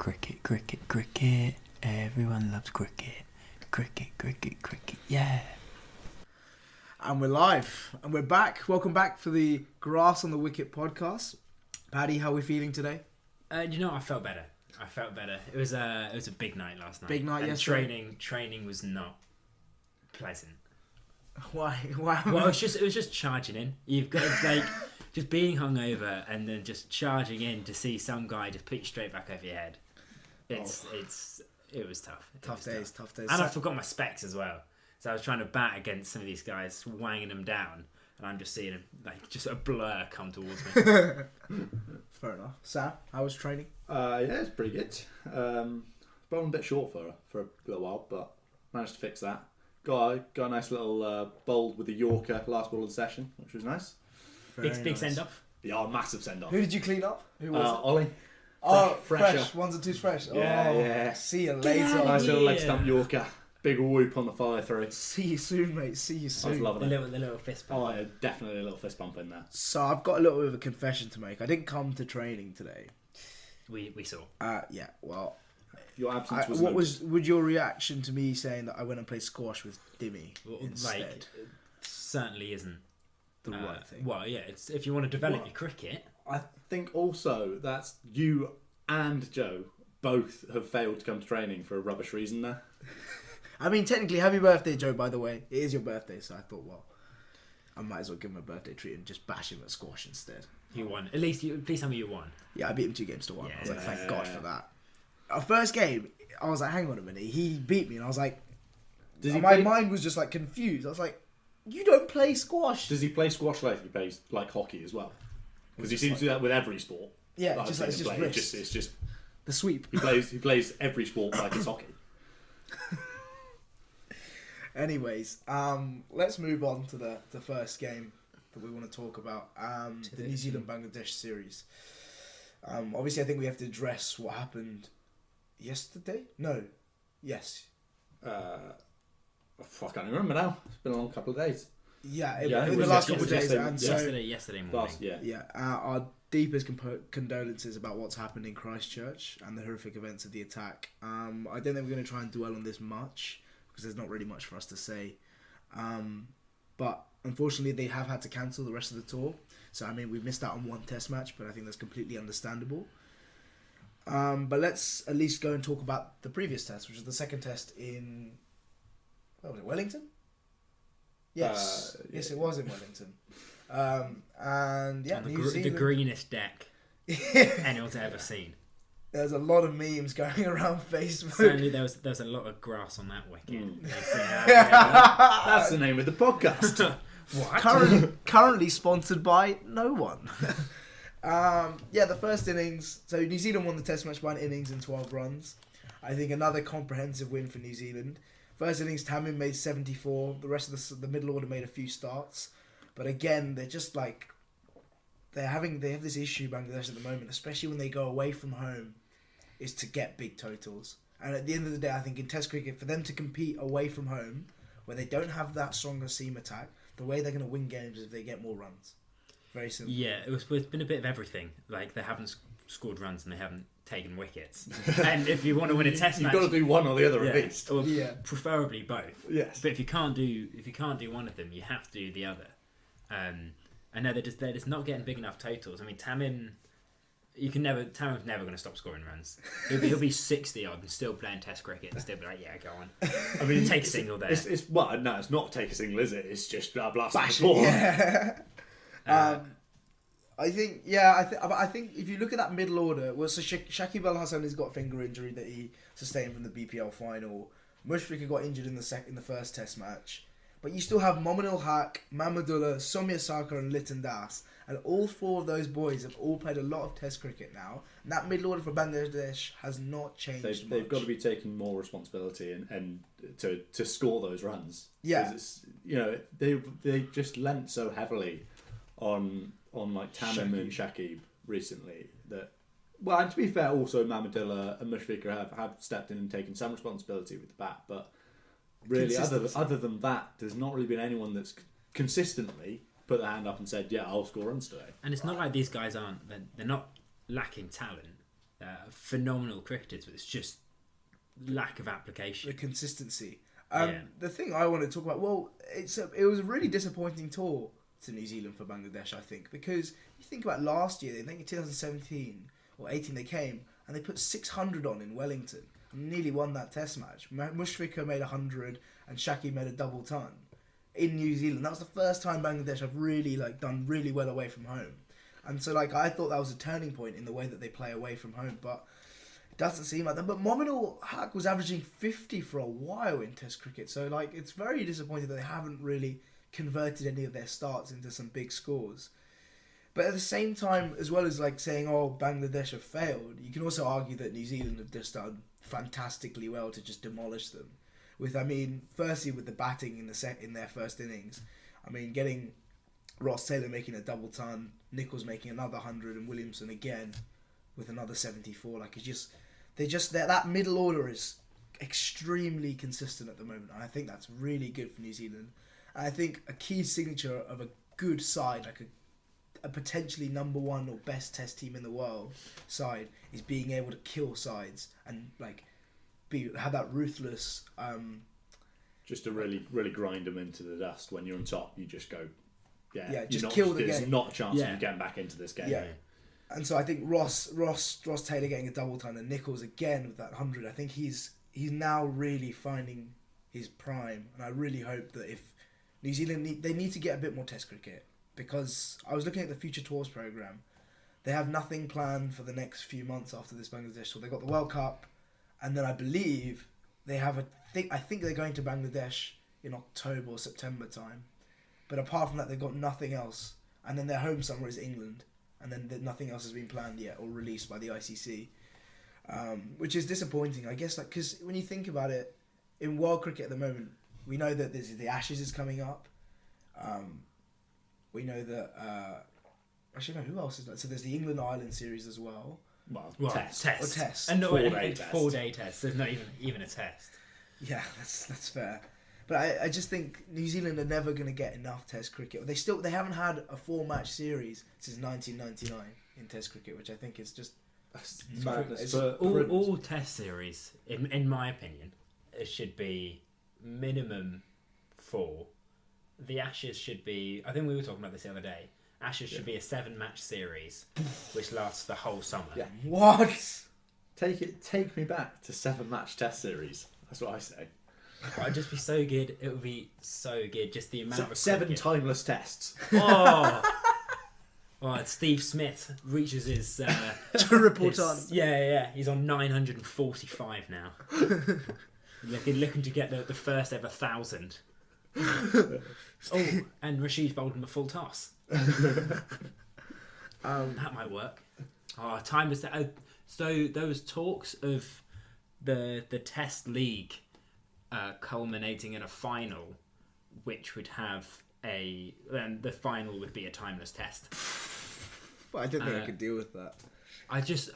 Cricket, cricket, cricket. Everyone loves cricket. Cricket, cricket, cricket. Yeah. And we're live. And we're back. Welcome back for the Grass on the Wicket podcast. Paddy, how are we feeling today? I felt better. It was a big night last night. Big night and yesterday. Training was not pleasant. Why? Well, it was just charging in. You've got to just being hungover and then just charging in to see some guy just put you straight back over your head. It was tough. Tough days. And I forgot my specs as well. So I was trying to bat against some of these guys, wanging them down, and I'm just seeing just a blur come towards me. Fair enough. Sam, how was training? Yeah, it's pretty good. Bowling a bit short for a little while, but managed to fix that. Got a nice little bowl with the Yorker last ball of the session, which was nice. Big send off. Yeah, massive send off. Who did you clean up? Who was it? Ollie. Fresh. Ones and twos fresh. Yeah. See you later. Nice little leg stump Yorker. Big whoop on the follow through. See you soon, mate. See you soon. I was loving The little fist bump. Oh, yeah, definitely a little fist bump in there. So I've got a little bit of a confession to make. I didn't come to training today. We saw. Yeah. Well, Your absence was. what was your reaction to me saying that I went and played squash with Dimmy instead? It certainly isn't The right thing. Well, yeah. It's if you want to develop your cricket. I think also that's you and Joe both have failed to come to training for a rubbish reason there. I mean, technically, happy birthday, Joe, by the way. It is your birthday, so I thought, well, I might as well give him a birthday treat and just bash him at squash instead. You won. At least please tell me you won. Yeah, I beat him 2-1. Yeah. I was like, thank God for that. Our first game, I was like, hang on a minute. He beat me, and I was like, my mind was just like confused. I was like, you don't play squash. Does he play squash like he plays like hockey as well? Because he seems to do that with every sport. Yeah, Like it's I've just seen him wrist. play. It's just The sweep. he plays every sport like it's hockey. Anyways, let's move on to the first game that we want to talk about, the New Zealand-Bangladesh series. Obviously, I think we have to address what happened yesterday? No. Yes. I can't remember now. It's been a long couple of days. Yeah, it in the was last couple of days. yesterday, Yesterday morning. Yeah, our deepest condolences about what's happened in Christchurch and the horrific events of the attack. I don't think we're going to try and dwell on this much because there's not really much for us to say. But unfortunately, they have had to cancel the rest of the tour. So, I mean, we've missed out on one test match, but I think that's completely understandable. But let's at least go and talk about the previous test, which was the second test in... What was it, Wellington? Yes. Yes, it was in Wellington. And yeah, On New Zealand... the greenest deck anyone's ever seen. There's a lot of memes going around Facebook. Certainly there was a lot of grass on that wicket. That's the name of the podcast. What? Currently sponsored by no one. The first innings. So New Zealand won the test match by an innings and 12 runs. I think another comprehensive win for New Zealand. First innings, Tamim made 74. The rest of the middle order made a few starts. But again, they're just like... They have this issue, Bangladesh, at the moment, especially when they go away from home, is to get big totals. And at the end of the day, I think in Test cricket, for them to compete away from home, where they don't have that stronger seam attack, the way they're going to win games is if they get more runs. Very simple. Yeah, it's been a bit of everything. Like, they haven't scored runs and they haven't taken wickets. And if you want to win a test match... You've got to do one or the other at least. Or preferably both. Yes. But if you can't do one of them, you have to do the other. I know they're just not getting big enough totals. I mean, Tamim's never going to stop scoring runs. He'll be 60 odd and still playing Test cricket and still be like, yeah, go on. I mean, take a single there. It's not take a single, is it? It's just blast Bash the ball. it, yeah. I think if you look at that middle order, so Shakib Al Hasan has got a finger injury that he sustained from the BPL final. Mushfiq got injured in the first Test match. But you still have Momin Haq, Mahmudullah, Soumya Sarkar and Liton Das. And all four of those boys have all played a lot of Test cricket now. And that middle order for Bangladesh has not changed much. They've got to be taking more responsibility and to score those runs. Yeah. They just lent so heavily on like Tamim and Shakib recently that... Well, and to be fair, also Mahmudullah and Mushfiq have stepped in and taken some responsibility with the bat, but... Really, other than that, there's not really been anyone that's consistently put their hand up and said, yeah, I'll score runs today. And it's not like these guys they're not lacking talent. phenomenal cricketers, but it's just lack of application. The consistency. Yeah. The thing I want to talk about, well, it was a really disappointing tour to New Zealand for Bangladesh, I think, because you think about last year, I think in 2017 or 18 they came and they put 600 on in Wellington and nearly won that test match. Mushfiqur made 100 and Shakib made a double ton in New Zealand. That was the first time Bangladesh have really done really well away from home. And so I thought that was a turning point in the way that they play away from home, but it doesn't seem like that. But Mominul Haq was averaging 50 for a while in Test cricket, so it's very disappointing that they haven't really converted any of their starts into some big scores. But at the same time, as well as saying, oh, Bangladesh have failed, you can also argue that New Zealand have just done fantastically well to just demolish them. Firstly with the batting in their first innings, getting Ross Taylor making a double ton, Nichols making another 100, and Williamson again with another 74. That middle order is extremely consistent at the moment, and I think that's really good for New Zealand. And I think a key signature of a good side, a potentially number one or best Test team in the world side, is being able to kill sides and have that ruthless. Just to really grind them into the dust. When you're on top, you just go, just kill the game. There's not a chance of you getting back into this game. Yeah. And so I think Ross Taylor getting a double ton and Nichols again with that 100. I think he's now really finding his prime, and I really hope that if New Zealand they need to get a bit more Test cricket, because I was looking at the Future Tours programme. They have nothing planned for the next few months after this Bangladesh tour. They got the World Cup, and then I believe they have I think they're going to Bangladesh in October or September time. But apart from that, they've got nothing else. And then their home somewhere is England, and then nothing else has been planned yet or released by the ICC, which is disappointing, I guess. Because when you think about it, in world cricket at the moment, we know that the Ashes is coming up. We know that actually no, who else is that? So there's the England Ireland series as well. Well, test. Or test. And 4-day test. 4-day test. There's not even a test. Yeah, that's fair. But I just think New Zealand are never going to get enough Test cricket. They haven't had a 4-match series since 1999 in Test cricket, which I think is just madness. All Test series, in my opinion, it should be minimum 4. The Ashes should be. I think we were talking about this the other day. Ashes should be a 7-match series, which lasts the whole summer. Yeah. What? Take me back to 7-match Test series. That's what I say. It would just be so good. It would be so good. Just the amount of 7 cricket. timeless tests. Oh, and Steve Smith reaches his triple ton. Yeah. He's on 945 now. looking to get the first ever 1,000. And Rashid bowled him a full toss. That might work. Time was so there was talks of the Test League culminating in a final, which would have the final would be a timeless test. But I don't think I could deal with that. It's just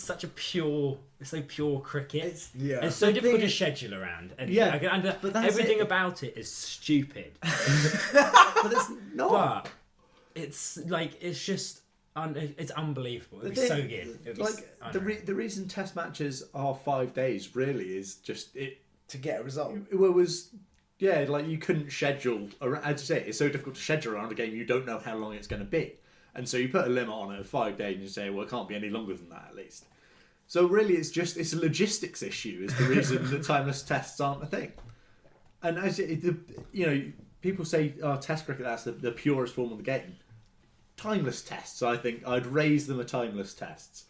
such a pure cricket. It's so The difficult thing to schedule around, and but that's everything it. about it is stupid. But it's not. But it's just it's unbelievable. It'd be thing- so good. It'd be The reason Test matches are 5 days really is just it. To get a result. It was. Yeah, you couldn't schedule. As you say, it's so difficult to schedule around a game you don't know how long it's going to be. And so you put a limit on it of 5 days and you say, well, it can't be any longer than that at least. So really it's a logistics issue is the reason that timeless tests aren't a thing. And as people say, Test cricket, that's the purest form of the game. Timeless tests, I think, I'd raise them a timeless tests.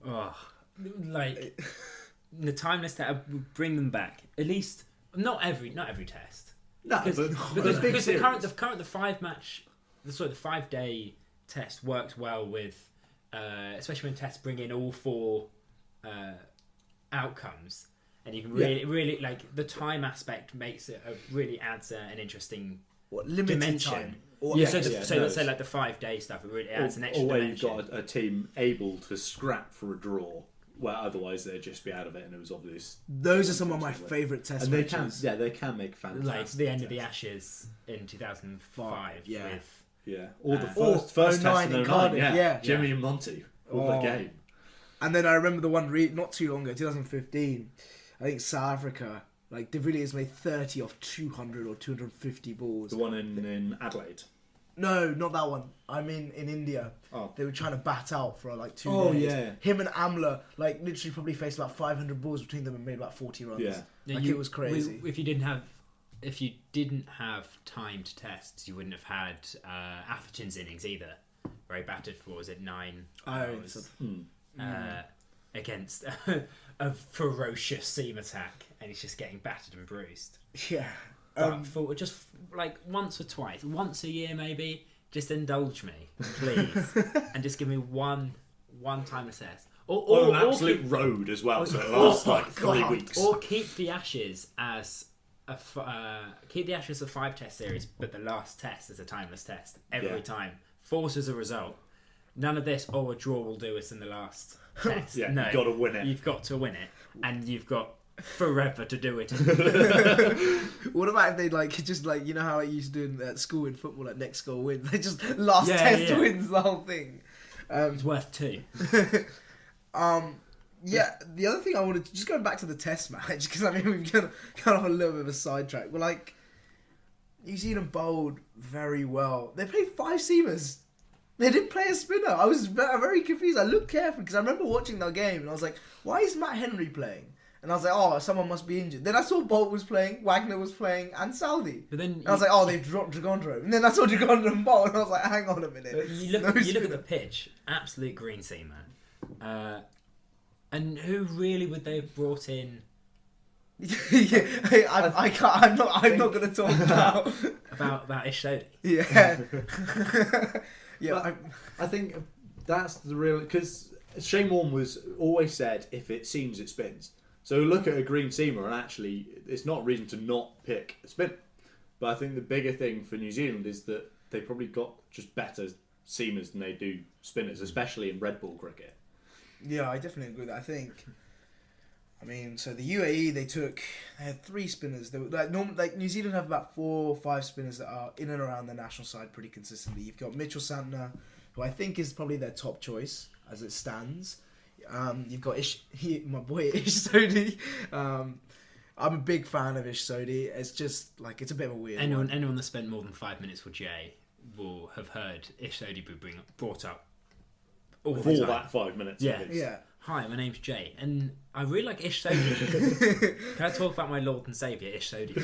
Oh, the timeless test would bring them back. At least, not every test. No, Because the the current 5-day test worked well with, especially when tests bring in all 4 outcomes, and you can really the time aspect makes it really adds an interesting limited dimension. time. Let's say the 5-day stuff. It really adds an extra or where dimension. you've got a team able to scrap for a draw, where otherwise they'd just be out of it, and it was obvious. Those are some of my favourite Test matches. They can make fantastic. Like the end of the Ashes in 2005. Yeah. With, Yeah, or the first test in 09, Cardiff, yeah. Jimmy and Monty. What a game. And then I remember the one not too long ago, 2015. I think South Africa, like De Villiers made 30 off 200 or 250 balls. The one in Adelaide. No, not that one. I mean in India. Oh. They were trying to bat out for like 2 Oh, days. yeah. Him and Amla, like literally probably faced about 500 balls between them and made about 40 runs. Yeah. Like it was crazy. If you didn't have timed tests, you wouldn't have had Atherton's innings either, where he batted for, was it 9 hours, against a ferocious seam attack, and he's just getting battered and bruised. Yeah. But for just like once or twice, once a year maybe, just indulge me, please, and just give me one timeless test. Or an absolute road as well, so it lasts like 3 weeks. Or keep the Ashes as a 5-test series, but the last test is a timeless test every time. Force as a result. None of this. A draw will do us in the last test. Yeah, no, you've got to win it. You've got to win it, and you've got forever to do it. What about if they just you know how I used to do at school in football, like next goal wins? They just last test wins the whole thing. It's worth 2. Yeah, the other thing I wanted to, just going back to the test match, because I mean we've gone off a little bit of a sidetrack, but like New Zealand bowled very well. They played 5 seamers. They didn't play a spinner. I was very confused. I looked carefully because I remember watching that game and I was like, why is Matt Henry playing? And I was like, oh, someone must be injured. Then I saw Bolt was playing, Wagner was playing, and Saudi. But then I was like, oh, they've dropped Dragondra. And then I saw Dragondra and Bolt, and I was like, hang on a minute. You look at the pitch, absolute green seamer. And who really would they have brought in? I can't. I'm not going to talk about Ish Sodhi. Yeah. Yeah. I think that's the real, because Shane Warne was always said, if it seams, it spins. So look at a green seamer, and actually, it's not a reason to not pick a spin. But I think the bigger thing for New Zealand is that they probably got just better seamers than they do spinners, especially in red ball cricket. Yeah, I definitely agree with that. I mean, so the UAE, they had 3 spinners. They were, like New Zealand have about 4 or 5 spinners that are in and around the national side pretty consistently. You've got Mitchell Santner, who I think is probably their top choice as it stands. You've got my boy Ish Sodhi. I'm a big fan of Ish Sodhi. It's just like it's a bit of a weird one. Anyone that spent more than 5 minutes with Jay will have heard Ish Sodhi being brought up all For the time. that 5 minutes. Yeah. Hi, my name's Jay, and I really like Ish Sodhi. Can I talk about my Lord and Saviour, Ish Sodhi?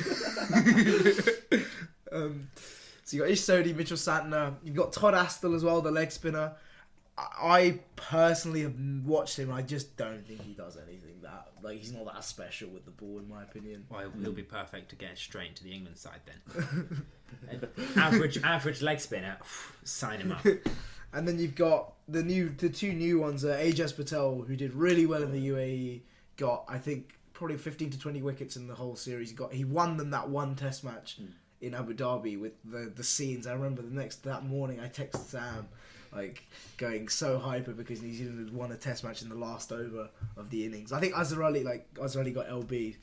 So you got Ish Sodhi, Mitchell Santner. You've got Todd Astle as well, the leg spinner. I personally have watched him. I just don't think he does anything he's not that special with the ball, in my opinion. Well, he'll be perfect to get straight into the England side then. average leg spinner. Sign him up. And then you've got the 2 new ones. Ajaz Patel, who did really well in the UAE, got I think probably 15 to 20 wickets in the whole series. He won them that one Test match in Abu Dhabi with the scenes. I remember that morning I texted Sam, going so hyper because New Zealand had won a Test match in the last over of the innings. I think Azhar Ali got LB,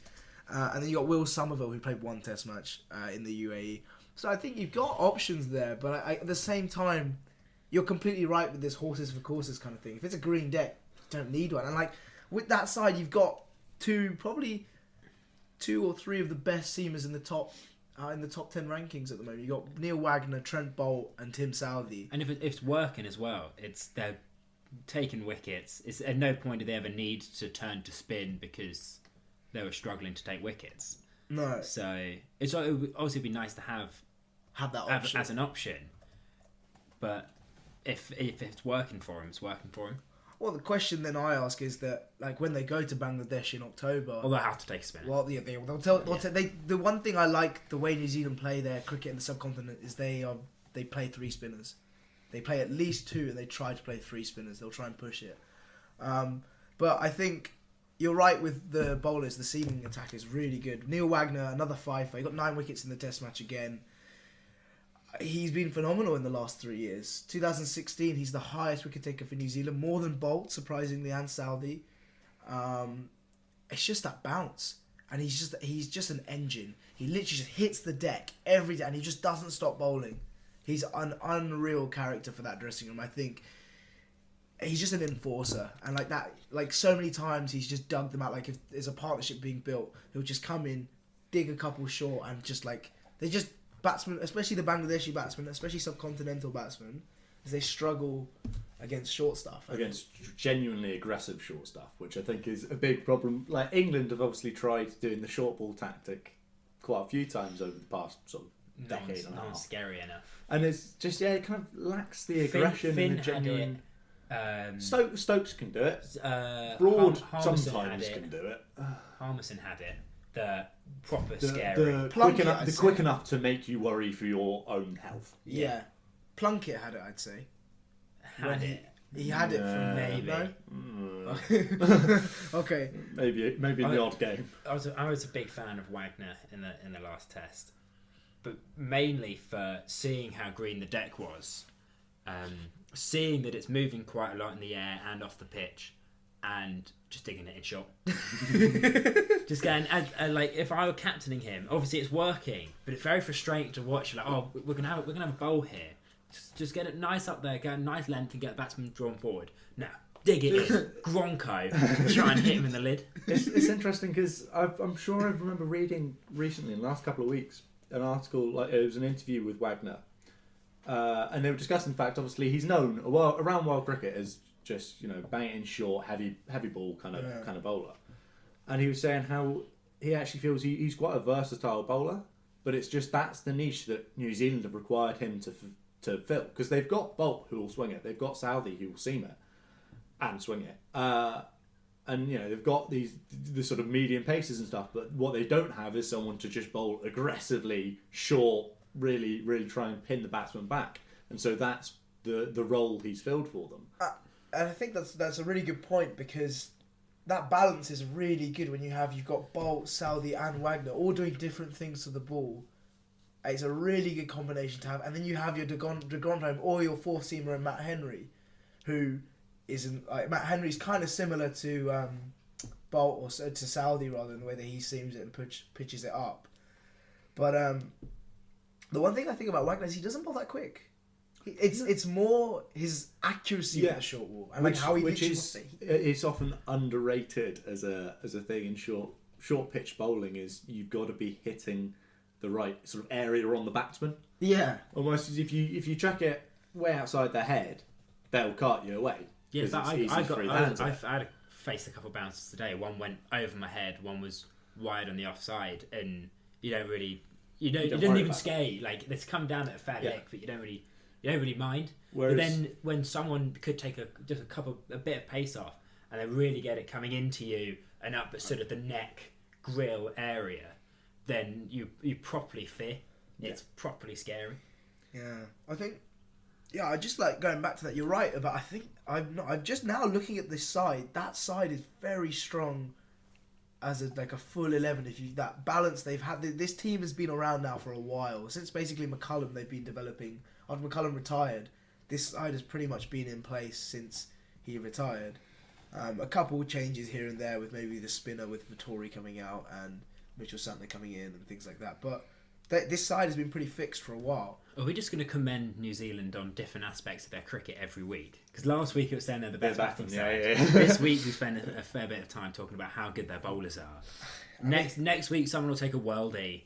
and then you got Will Somerville, who played 1 Test match in the UAE. So I think you've got options there, but at the same time, you're completely right with this horses for courses kind of thing. If it's a green deck, you don't need one. And with that side, you've got probably 2 or 3 of the best seamers in the top 10 rankings at the moment. You've got Neil Wagner, Trent Bolt, and Tim Southee. And if it's working as well, they're taking wickets. It's at no point do they ever need to turn to spin because they were struggling to take wickets. No. So it would obviously be nice to have that option as an option. But if it's working for him, it's working for him. Well, the question then I ask is that, when they go to Bangladesh in October... Well, they'll have to take a spinner. Well, yeah, they'll tell... The one thing I like, the way New Zealand play their cricket in the subcontinent, is they play 3 spinners. They play at least 2, and they try to play 3 spinners. They'll try and push it. But I think you're right with the bowlers. The seaming attack is really good. Neil Wagner, another fifer. He got 9 wickets in the Test match again. He's been phenomenal in the last 3 years. 2016, he's the highest wicket taker for New Zealand, more than Bolt, surprisingly, and Southee. It's just that bounce, and he's just an engine. He literally just hits the deck every day, and he just doesn't stop bowling. He's an unreal character for that dressing room. I think he's just an enforcer, and like that, like so many times he's just dug them out. Like if there's a partnership being built, he'll just come in, dig a couple short, and just like they just batsmen, especially the Bangladeshi batsmen, especially subcontinental batsmen, as they struggle against short stuff. Against genuinely aggressive short stuff, which I think is a big problem. Like England have obviously tried doing the short ball tactic quite a few times over the past sort of decade and a half. Scary enough. And it's just it kind of lacks the aggression and the genuine. Stokes can do it. Broad sometimes can do it. Harmison had it. The proper scary. The quick enough to make you worry for your own health. Yeah. Plunkett had it, I'd say. He had it from maybe. No? Okay. Maybe the odd game. I was a big fan of Wagner in the last test, but mainly for seeing how green the deck was, seeing that it's moving quite a lot in the air and off the pitch, and just digging it in shot. Just going like if I were captaining him, obviously it's working, but it's very frustrating to watch. Like, oh, we're gonna have a bowl here. Just get it nice up there, get a nice length, and get the batsman drawn forward. Now, dig it in. Gronko. Try and hit him in the lid. It's interesting because I'm sure I remember reading recently, in the last couple of weeks, an article, like it was an interview with Wagner. And they were discussing the fact, obviously, he's known around world cricket as just, bang it in short, heavy ball kind of bowler. And he was saying how he actually feels he's quite a versatile bowler, but it's just that's the niche that New Zealand have required him to fill, because they've got Bolt who will swing it, they've got Southey who will seam it and swing it, and they've got the sort of medium paces and stuff, but what they don't have is someone to just bowl aggressively short, really try and pin the batsman back, and so that's the role he's filled for them. And I think that's a really good point, because that balance is really good when you've got Bolt, Southey and Wagner all doing different things to the ball. It's a really good combination to have, and then you have your de Grandhomme or your fourth seamer and Matt Henry, who Matt Henry's kind of similar to Bolt or to Southey rather, in the way that he seams it and pitches it up. But the one thing I think about Wagner is he doesn't bowl that quick. It's more his accuracy with the short ball and how he it's often underrated as a thing in short pitch bowling. Is you've got to be hitting the right sort of area on the batsman. Yeah. Almost as if you chuck it way outside their head, they'll cart you away. Yeah, but I had faced a couple of bounces today. One went over my head, one was wide on the offside, and you don't even skate. Like, it's come down at a fair lick, but you don't really mind. Whereas, but then when someone could take a bit of pace off, and they really get it coming into you and up at sort of the neck grill area, then you properly fear. It's properly scary. Yeah, I think. Yeah, I just like going back to that. You're right about. I think I'm just now looking at this side. That side is very strong as a full 11. That balance they've had. This team has been around now for a while, since basically McCullum. They've been developing. After McCullum retired, this side has pretty much been in place since he retired. A couple changes here and there with maybe the spinner with Vittori coming out and Mitchell Santner coming in and things like that. But this side has been pretty fixed for a while. Are we just going to commend New Zealand on different aspects of their cricket every week? Because last week it was saying they're the best batting side. Yeah. This week we spent a fair bit of time talking about how good their bowlers are. Next week someone will take a worldie.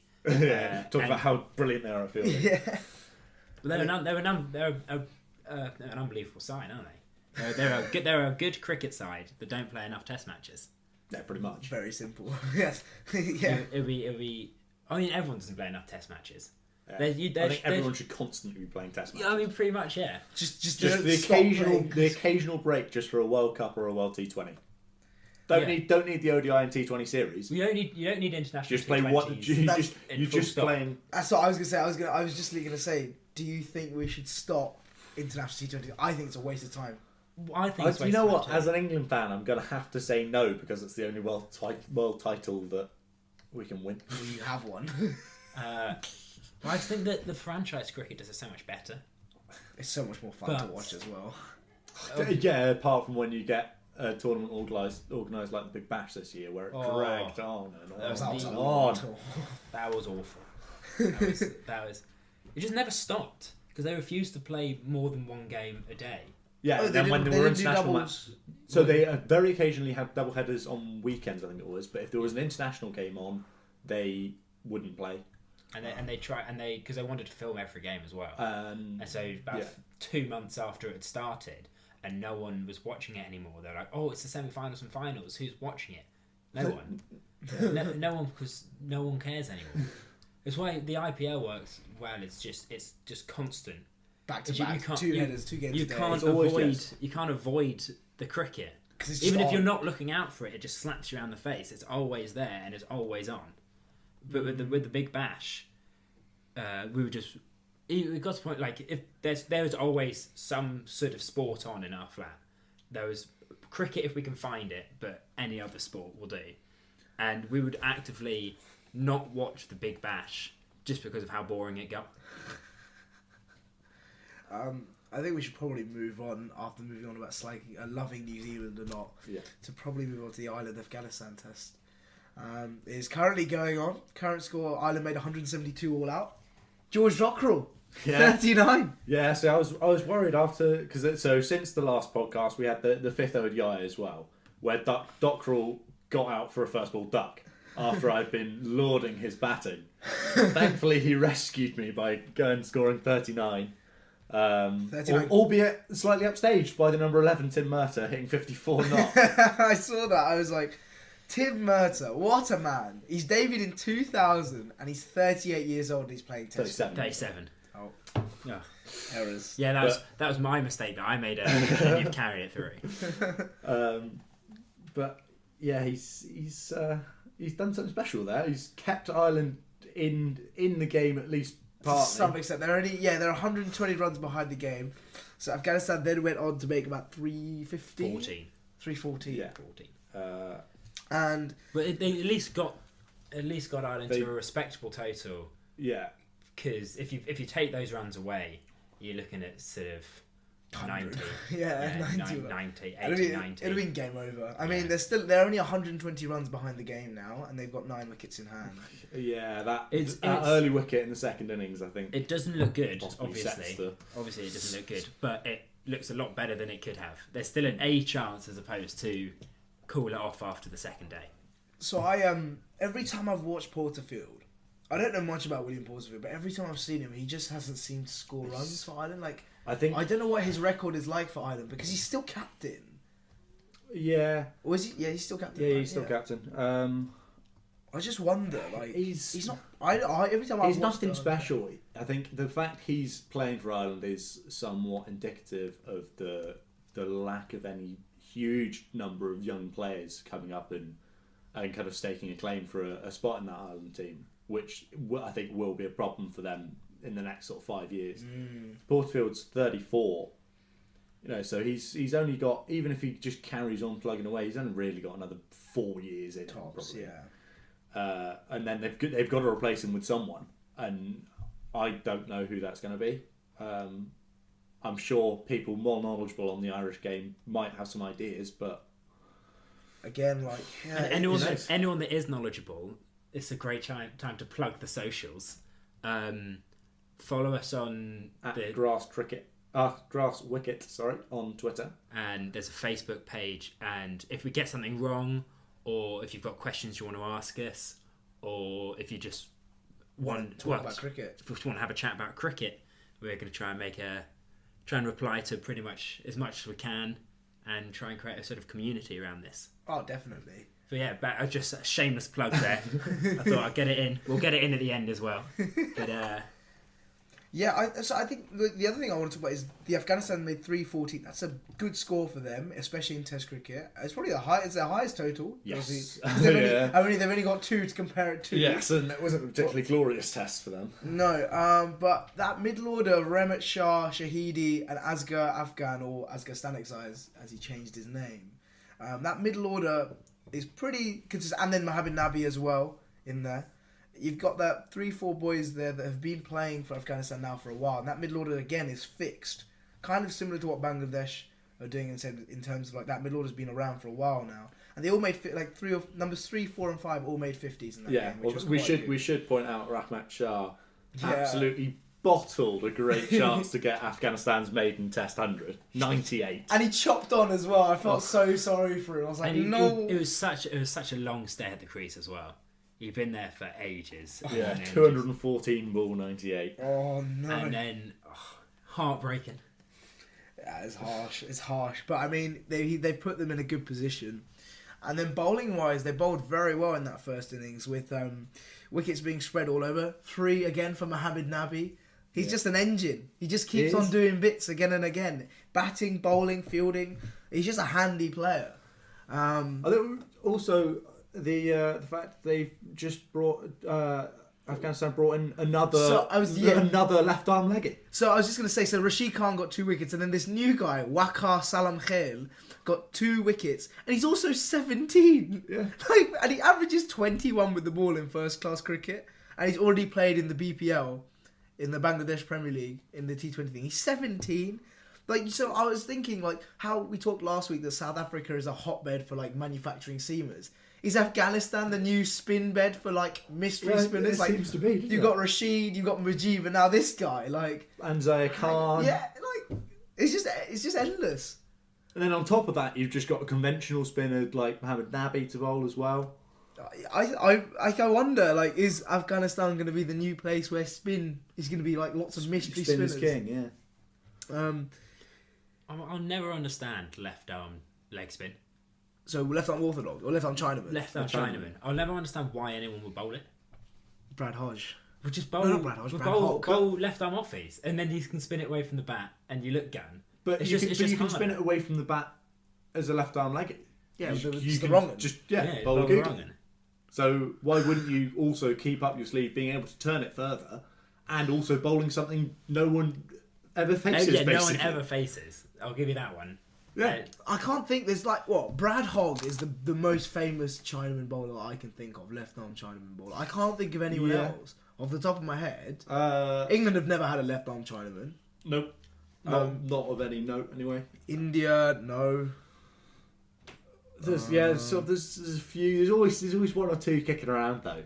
Talk about how brilliant they are at fielding. Yeah. But they're an unbelievable side, aren't they? They're a good cricket side that don't play enough Test matches. Yeah, pretty much. Very simple. Yes. Yeah. It'll be. I mean, everyone doesn't play enough Test matches. Yeah. I think everyone should constantly be playing Test matches. I mean, pretty much, yeah. Just the occasional break just for a World Cup or a World T20. Don't need the ODI and T20 series. You don't need international. Just play what you just playing. That's what I was gonna say. I was just gonna say. Do you think we should stop international T20? I think it's a waste of time. I think it's a waste of time. You know what? As an England fan, I'm gonna have to say no, because it's the only world title that we can win. Well, you have one. I just think that the franchise cricket does it so much better. It's so much more fun to watch as well. Yeah, apart from when you get a tournament organised like the Big Bash this year, where it dragged on and on. That was awful. That was. It just never stopped, because they refused to play more than one game a day. Yeah, Oh, and then when they there were didn't do international doubles. matches, so they very occasionally had double headers on weekends, I think it was. But if there was an international game on, they wouldn't play. And they try because they wanted to film every game as well. And so about 2 months after it started, and no one was watching it anymore. They're like, "Oh, it's the semi-finals and finals. Who's watching it? No one. no one, because no one cares anymore." It's why the IPL works well. It's just constant. Back to You back, can't- two you- headers, 2 games You a day. can't It's always avoid just- you can't avoid the cricket. 'Cause it's just Even if on. you're not looking out for it, it just slaps you around the face. It's always there and it's always on. But with the Big Bash, we were just we got to the point like if there was always some sort of sport on in our flat. There was cricket if we can find it, but any other sport will do. And we would actively not watch the Big Bash just because of how boring it got. I think we should probably move on after moving on about slagging, loving New Zealand or not. Yeah. To probably move on to the Ireland Afghanistan test. It is currently going on. Current score: Ireland made 172 all out. George Dockrell, 39. Yeah, so I was worried after because since the last podcast we had the fifth ODI as well, where Dockrell got out for a first ball duck after I'd been lauding his batting. Thankfully, he rescued me by going scoring 39. 39. Albeit slightly upstaged by the number 11 Tim Murtagh hitting 54 knots. I saw that. I was like, Tim Murtagh, what a man. He's debuted in 2000 and he's 38 years old and he's playing test. 37. Oh, Oh. errors. Yeah, that was my mistake that I made it, and you've carried it through. But yeah, he's done something special there. He's kept Ireland in the game at least partly. To some extent. They're 120 runs behind the game. So Afghanistan then went on to make about 315? 314. Yeah. 14. And But they at least got Ireland to a respectable total. Yeah. Because if you take those runs away, you're looking at sort of 90. 90, 80, 90. It'd have been game over. I mean, they're only 120 runs behind the game now, and they've got 9 wickets in hand. Yeah, that It's early wicket in the second innings, I think. It doesn't look good, Possibly sets obviously. Obviously, it doesn't look good, but it looks a lot better than it could have. There's still an A chance as opposed to cool it off after the second day. So every time I've watched Porterfield, I don't know much about William Porterfield, but every time I've seen him, he just hasn't seemed to score runs for Ireland. Like, I think. I don't know what his record is like for Ireland because he's still captain. Yeah. Or is he? Yeah, he's still captain. Yeah, right? he's still captain. I just wonder, like, He's not. I every time I He's watch nothing special. I think the fact he's playing for Ireland is somewhat indicative of the lack of any huge number of young players coming up and kind of staking a claim for a spot in that Ireland team, which I think will be a problem for them in the next sort of 5 years. Porterfield's 34, so he's only got, even if he just carries on plugging away, he's only really got another 4 years in tops. probably. Yeah. And then they've got to replace him with someone, and I don't know who that's going to be. I'm sure people more knowledgeable on the Irish game might have some ideas, but Again, like, yeah, And anyone that is knowledgeable, it's a great time to plug the socials. Follow us on at the Grass Wicket, on Twitter. and there's a Facebook page. And if we get something wrong, or if you've got questions you want to ask us, or if you just want talk about cricket, if we want to have a chat about cricket, we're going to try and reply to pretty much as much as we can, and try and create a sort of community around this. Oh, definitely. So yeah, just a shameless plug there. I thought I'd get it in. We'll get it in at the end as well. But Yeah, I think the other thing I want to talk about is the Afghanistan made 314. That's a good score for them, especially in Test cricket. It's probably it's their highest total. Yes. They've only got 2 to compare it to. Yes, and it wasn't a particularly glorious test for them. No, but that middle order, Rehmat Shah, Shahidi, and Asghar Afghan, or Asghar Stanikzai as he changed his name. That middle order is pretty consistent, and then Mohamed Nabi as well in there. You've got that 3-4 boys there that have been playing for Afghanistan now for a while, and that middle order again is fixed, kind of similar to what Bangladesh are doing in terms of like that middle order's been around for a while now, and they all made numbers 3, 4, and 5 all made 50s in that game. Which we should point out Rahmat Shah absolutely bottled a great chance to get Afghanistan's maiden Test 100. 98. And he chopped on as well. I felt so sorry for him. I was like, no. It was such a long stay at the crease as well. You've been there for ages. Yeah, and 214 ball 98. Oh no. And then heartbreaking. Yeah, it's harsh. It's harsh. But I mean, they put them in a good position. And then bowling wise, they bowled very well in that first innings with wickets being spread all over. 3 again for Mohammad Nabi. He's just an engine. He just keeps on doing bits again and again. Batting, bowling, fielding. He's just a handy player. I think also the fact they've just brought Afghanistan brought in another another left arm leggy. So I was just going to say, so Rashid Khan got 2 wickets, and then this new guy, Waqar Salam Khail, got 2 wickets, and he's also 17. Yeah. And he averages 21 with the ball in first class cricket, and he's already played in the BPL, in the Bangladesh Premier League, in the T20 thing. He's 17. So I was thinking, how we talked last week that South Africa is a hotbed for, manufacturing seamers. Is Afghanistan the new spin bed for, mystery spinners? It seems to be. You've got Rashid, you've got Mujib, and now this guy, And Zaire Khan. Yeah, it's just endless. And then on top of that, you've just got a conventional spinner like Mohammad Nabi to bowl as well. I wonder, is Afghanistan going to be the new place where spin is going to be lots of mystery spinners? King, yeah. I'll never understand left arm leg spin. So left arm orthodox or left arm Chinaman? Left arm Chinaman. I'll never understand why anyone would bowl it. Brad Hodge. Would just bowl, not Brad Hodge, Brad Hock. bowl left arm offies, and then you can spin it away from the bat, and you look gun. But you can spin it away from the bat as a left arm leggy. Yeah, you it's the can wrong one. Just bowl bowl the good. wrong one. So why wouldn't you also keep up your sleeve, being able to turn it further, and also bowling something no one ever faces? Basically. No one ever faces. I'll give you that one. Yeah. I can't think. There's Brad Hogg is the most famous Chinaman bowler I can think of. Left arm Chinaman bowler. I can't think of anyone else off the top of my head. England have never had a left arm Chinaman. Nope. Not of any note, anyway. India, no. There's a few. There's always one or two kicking around though.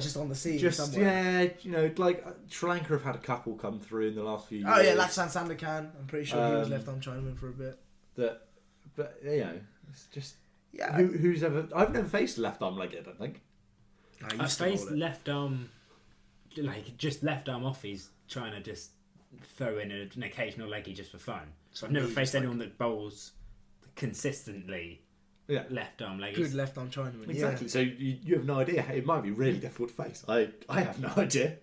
Just on the scene Just somewhere? Sri Lanka have had a couple come through in the last few years. Oh yeah, Laksan Sandakan. I'm pretty sure he was left arm Chinaman for a bit. But it's just Yeah. who's ever? I've never faced a left arm leggy. I don't think. I faced left arm, just left arm offies trying to just throw in an occasional leggy just for fun. So I've never faced anyone that bowls consistently left arm leggies. Good left arm Chinaman. Exactly. Yeah. So you have no idea. It might be really difficult to face. I have no idea.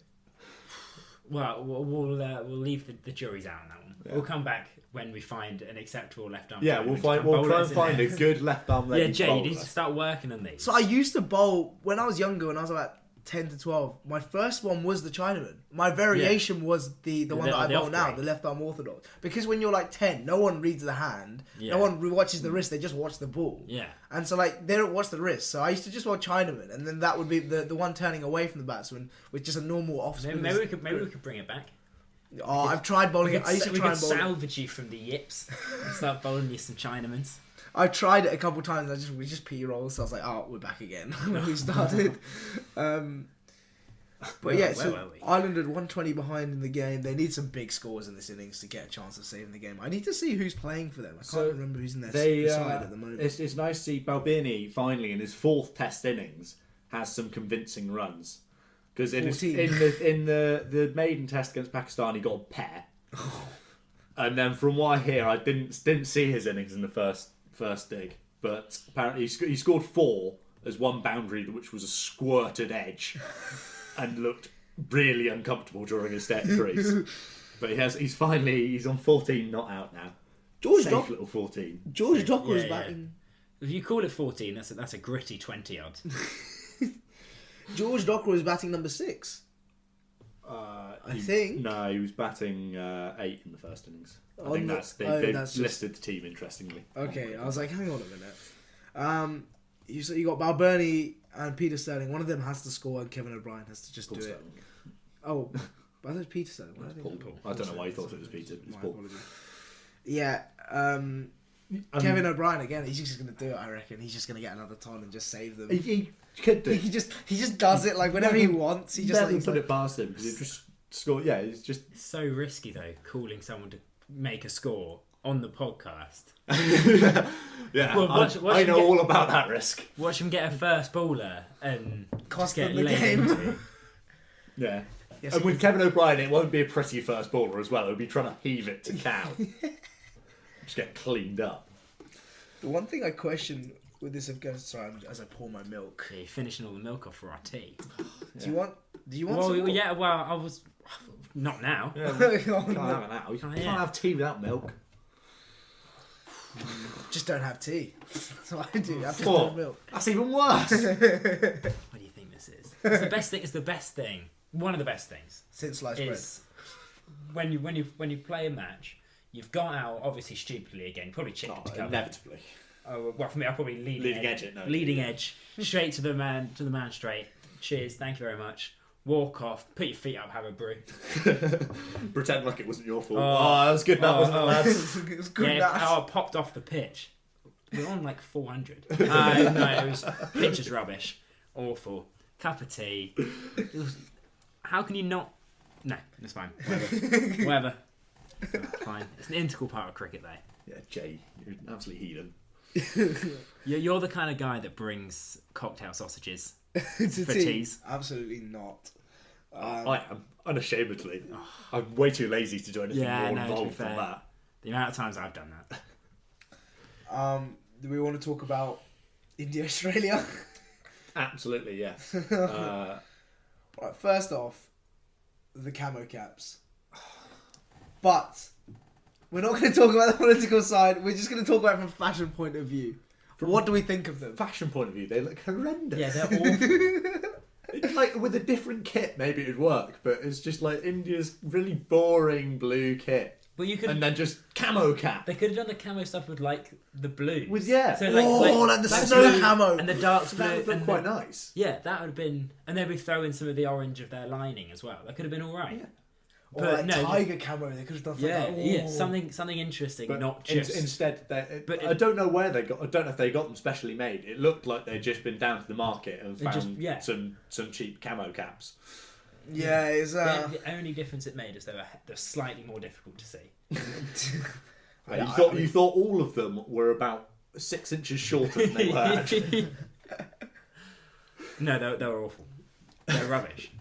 Well, we'll leave the juries out on that one. Yeah. We'll come back when we find an acceptable left arm. Yeah, we'll try and find a good left arm leggy. Yeah, Jay, you bowler. need to start working on these. So I used to bowl when I was younger, when I was about 10 to 12. My first one was the Chinaman. My variation was the one that I bowl now, the left arm orthodox. Because when you're 10, no one reads the hand, no one watches the wrist, they just watch the ball. Yeah. And so they don't watch the wrist. So I used to just watch Chinaman, and then that would be the one turning away from the batsman with just a normal off spin. Maybe we could bring it back. Oh, I've tried bowling it. I used to try and bowl salvage you from the yips and start bowling you some Chinamans. I tried it a couple of times. We just P-rolled, so I was like, oh, we're back again when we started. But where were we? Ireland had 120 behind in the game. They need some big scores in this innings to get a chance of saving the game. I need to see who's playing for them. I can't remember who's in their side at the moment. It's nice to see Balbini finally in his 4th Test innings has some convincing runs. Because in the maiden Test against Pakistan, he got a pair. And then from what I hear, I didn't see his innings in the first dig, but apparently he scored 4 as one boundary, which was a squirted edge. And looked really uncomfortable during his step crease. But he's on 14 not out now. Safe little 14. George Docker was batting. If you call it 14, that's a gritty 20 odd. George Docker was batting number 6. I think. No, he was batting 8 in the first innings. I think they've listed the team interestingly. Okay, I was like, hang on a minute. You got Balbirnie and Peter Sterling. One of them has to score, and Kevin O'Brien has to just do it. Oh, but I thought Peter Sterling. Paul. I don't know why you thought it was Peter. It's Paul. Yeah. Kevin O'Brien again. He's just going to do it. I reckon he's just going to get another ton and just save them. He could do. He just does it whenever he wants. He just put it past him because score. Yeah, it's just It's so risky though, calling someone to make a score on the podcast. yeah. Well, watch I him know get- all about that risk. Watch him get a first baller and Cost just get them the laid game. into. Yeah. Yes, And with Kevin O'Brien, it won't be a pretty first baller as well. It'll be trying to heave it to Cow. Just get cleaned up. the one thing I question with this Afghanistan, sorry, as I pour my milk. Yeah, you're finishing all the milk off for our tea. Do you want? Well, some more? yeah. Well, I was not now. Yeah, Oh, you can't no. have it now. You Oh, can't yeah. have tea without milk. Just don't have tea. That's what I do. I have to What? have milk. That's even worse. What do you think this is? It's the best thing. It's the best thing. One of the best things Since sliced bread. is when you play a match. You've got out obviously stupidly again, probably chipped Oh, to cover. inevitably. Oh, well, for me, I'll probably Leading edge it, no. leading edge, straight to the man straight. Cheers, thank you very much. Walk off, put your feet up, have a brew. Pretend like it wasn't your fault. Oh. That was good. That wasn't it, lads? It was good. Yeah, nuts. how I popped off the pitch. We're on like 400. No, it was pitch is rubbish, awful. Cup of tea. It was, how can you not? No, it's fine. Whatever. Fine. It's an integral part of cricket, though. Yeah, Jay, you're an absolute heathen. You're the kind of guy that brings cocktail sausages To for tea. teas. Absolutely not. I am, unashamedly. I'm way too lazy to do anything Yeah, more no, to be involved than fair. that. The amount of times I've done that. Do we want to talk about India Australia? Absolutely, yes. Right, first off, the camo caps. But we're not going to talk about the political side. We're just going to talk about it from a fashion point of view. What do we think of them? Fashion point of view, they look horrendous. Yeah, they're awful. It's like with a different kit, maybe it'd work, but it's just like India's really boring blue kit. Well, you could. And then just camo cap. They could have done the camo stuff with like the blues. With, yeah. So, Like the that's snow blue camo. and the dark So blue. that would look and quite the- nice. Yeah, that would have been, and then we throw in some of the orange of their lining as well. That could have been all right. Yeah. Or But like no, tiger camo. They could have done something Yeah, like that. yeah, Ooh. something interesting, But not just. instead, But I don't know where they got. I don't know if they got them specially made. It looked like they'd just been down to the market and They found just- yeah. some cheap camo caps. Yeah, it's the only difference it made is they're slightly more difficult to see. You thought all of them were about 6 inches shorter than they were actually. No, they were awful. They're rubbish.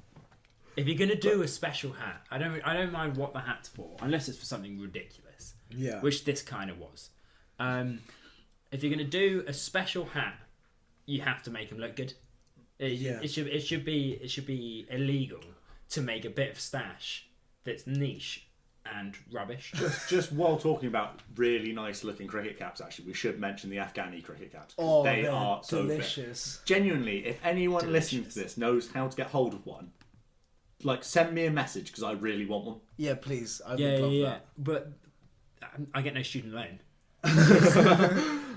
If you're gonna do a special hat, I don't mind what the hat's for, unless it's for something ridiculous, Yeah. which this kind of was. If you're gonna do a special hat, you have to make them look good. It should be illegal to make a bit of stash that's niche and rubbish. Just while talking about really nice looking cricket caps, actually, we should mention the Afghani cricket caps. 'Cause Oh, they they're are so fit. delicious. Genuinely, if anyone Delicious. listening to this knows how to get hold of one, like send me a message because I really want one. Yeah, please. I would Yeah, love yeah. that. But I get no student loan.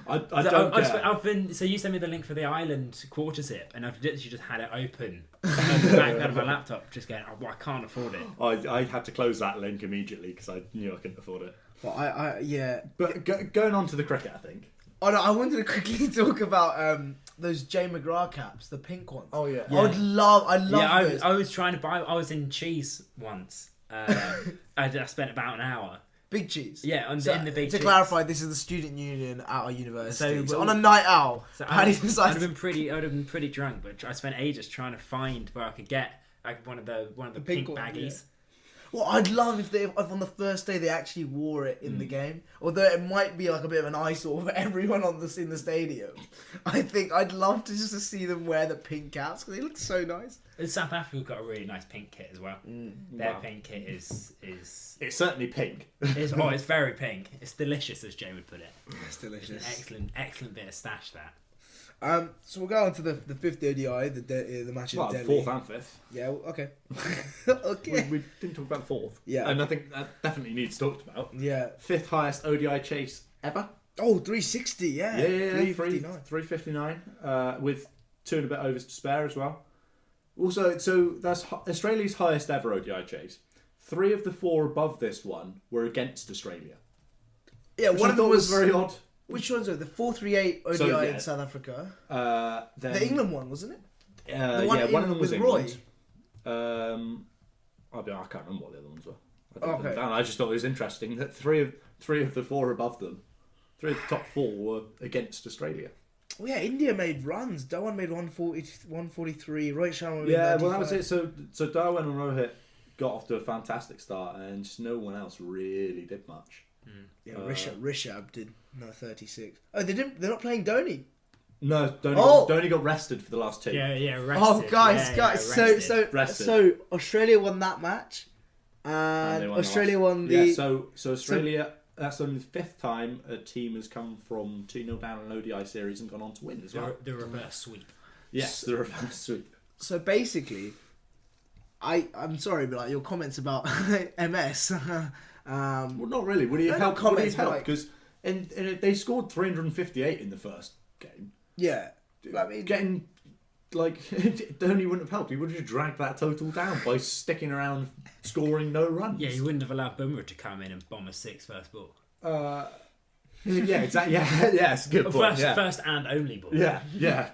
I don't care. I've been. So you sent me the link for the island quarter zip, and I've literally just had it open on the background of my laptop, just going, I can't afford it. I had to close that link immediately because I knew I couldn't afford it. Well, yeah. But going on to the cricket, I think. Oh no, I wanted to quickly talk about those Jay McGrath caps, the pink ones. Oh yeah. I love Yeah, those. I was trying to buy. I was in cheese once. I spent about an hour. Big cheese. Yeah, So, in the big to cheese. clarify, this is the student union at our university. So, well, on a night out, So Paddy I'd have decides. been pretty drunk, but I spent ages trying to find where I could get like one of the pink pink one, baggies. Well, I'd love if on the first day they actually wore it in the game. Although it might be like a bit of an eyesore for everyone in the stadium. I think I'd love to just to see them wear the pink caps because they look so nice. And South Africa got a really nice pink kit as well. Their Wow. pink kit is It's certainly pink. it's very pink. It's delicious, as Jay would put it. It's It's an delicious. excellent bit of stash that. So we'll go on to the fifth ODI, the match in Well, Delhi. fourth and fifth. Yeah. Okay. Okay. We didn't talk about the fourth. Yeah. And I think that definitely needs talked about. Yeah. Fifth highest ODI chase ever. Oh, 360. Yeah. 359. 359. With 2 and a bit overs to spare as well. Also, so that's Australia's highest ever ODI chase. 3 of the 4 above this one were against Australia. Yeah. Which One I of them thought was very odd. Which ones are the 438 ODI So, yeah. in South Africa? Then, The England one, wasn't it? yeah, one one of them was with Roy. England. I can't remember what the other ones were. I didn't put them Okay. down. I just thought it was interesting that three of the four above them, 3 of the top 4 were against Australia. Well, yeah, India made runs. Dhawan made 140, 143. Rohit Sharma made Yeah, 95. well, that was it. So Darwin and Rohit got off to a fantastic start, and just no one else really did much. Yeah, Rishabh did 36. Oh, they didn't. They're not playing Dhoni. No, Oh! Dhoni got rested for the last 2. Yeah, rested. Oh, guys. Rested. Rested. So Australia won that match, And they and won the Australia last- won the. Yeah, so Australia. That's only the 5th time a team has come from 2-0 down in an ODI series and gone on to win as well. The reverse sweep. Yes, the reverse sweep. So basically, I'm sorry, but like your comments about MS. Well, not really. Would he have No, helped? not Would he have comments, but, helped? Because they scored 358 in the first game. Yeah, I mean, Getting Dhoni wouldn't have helped. He would have just dragged that total down by sticking around, scoring no runs. Yeah, you wouldn't have allowed Bumrah to come in and bomb a 6 first ball. Yeah, exactly. Yeah, it's a good point. First and only ball. Yeah.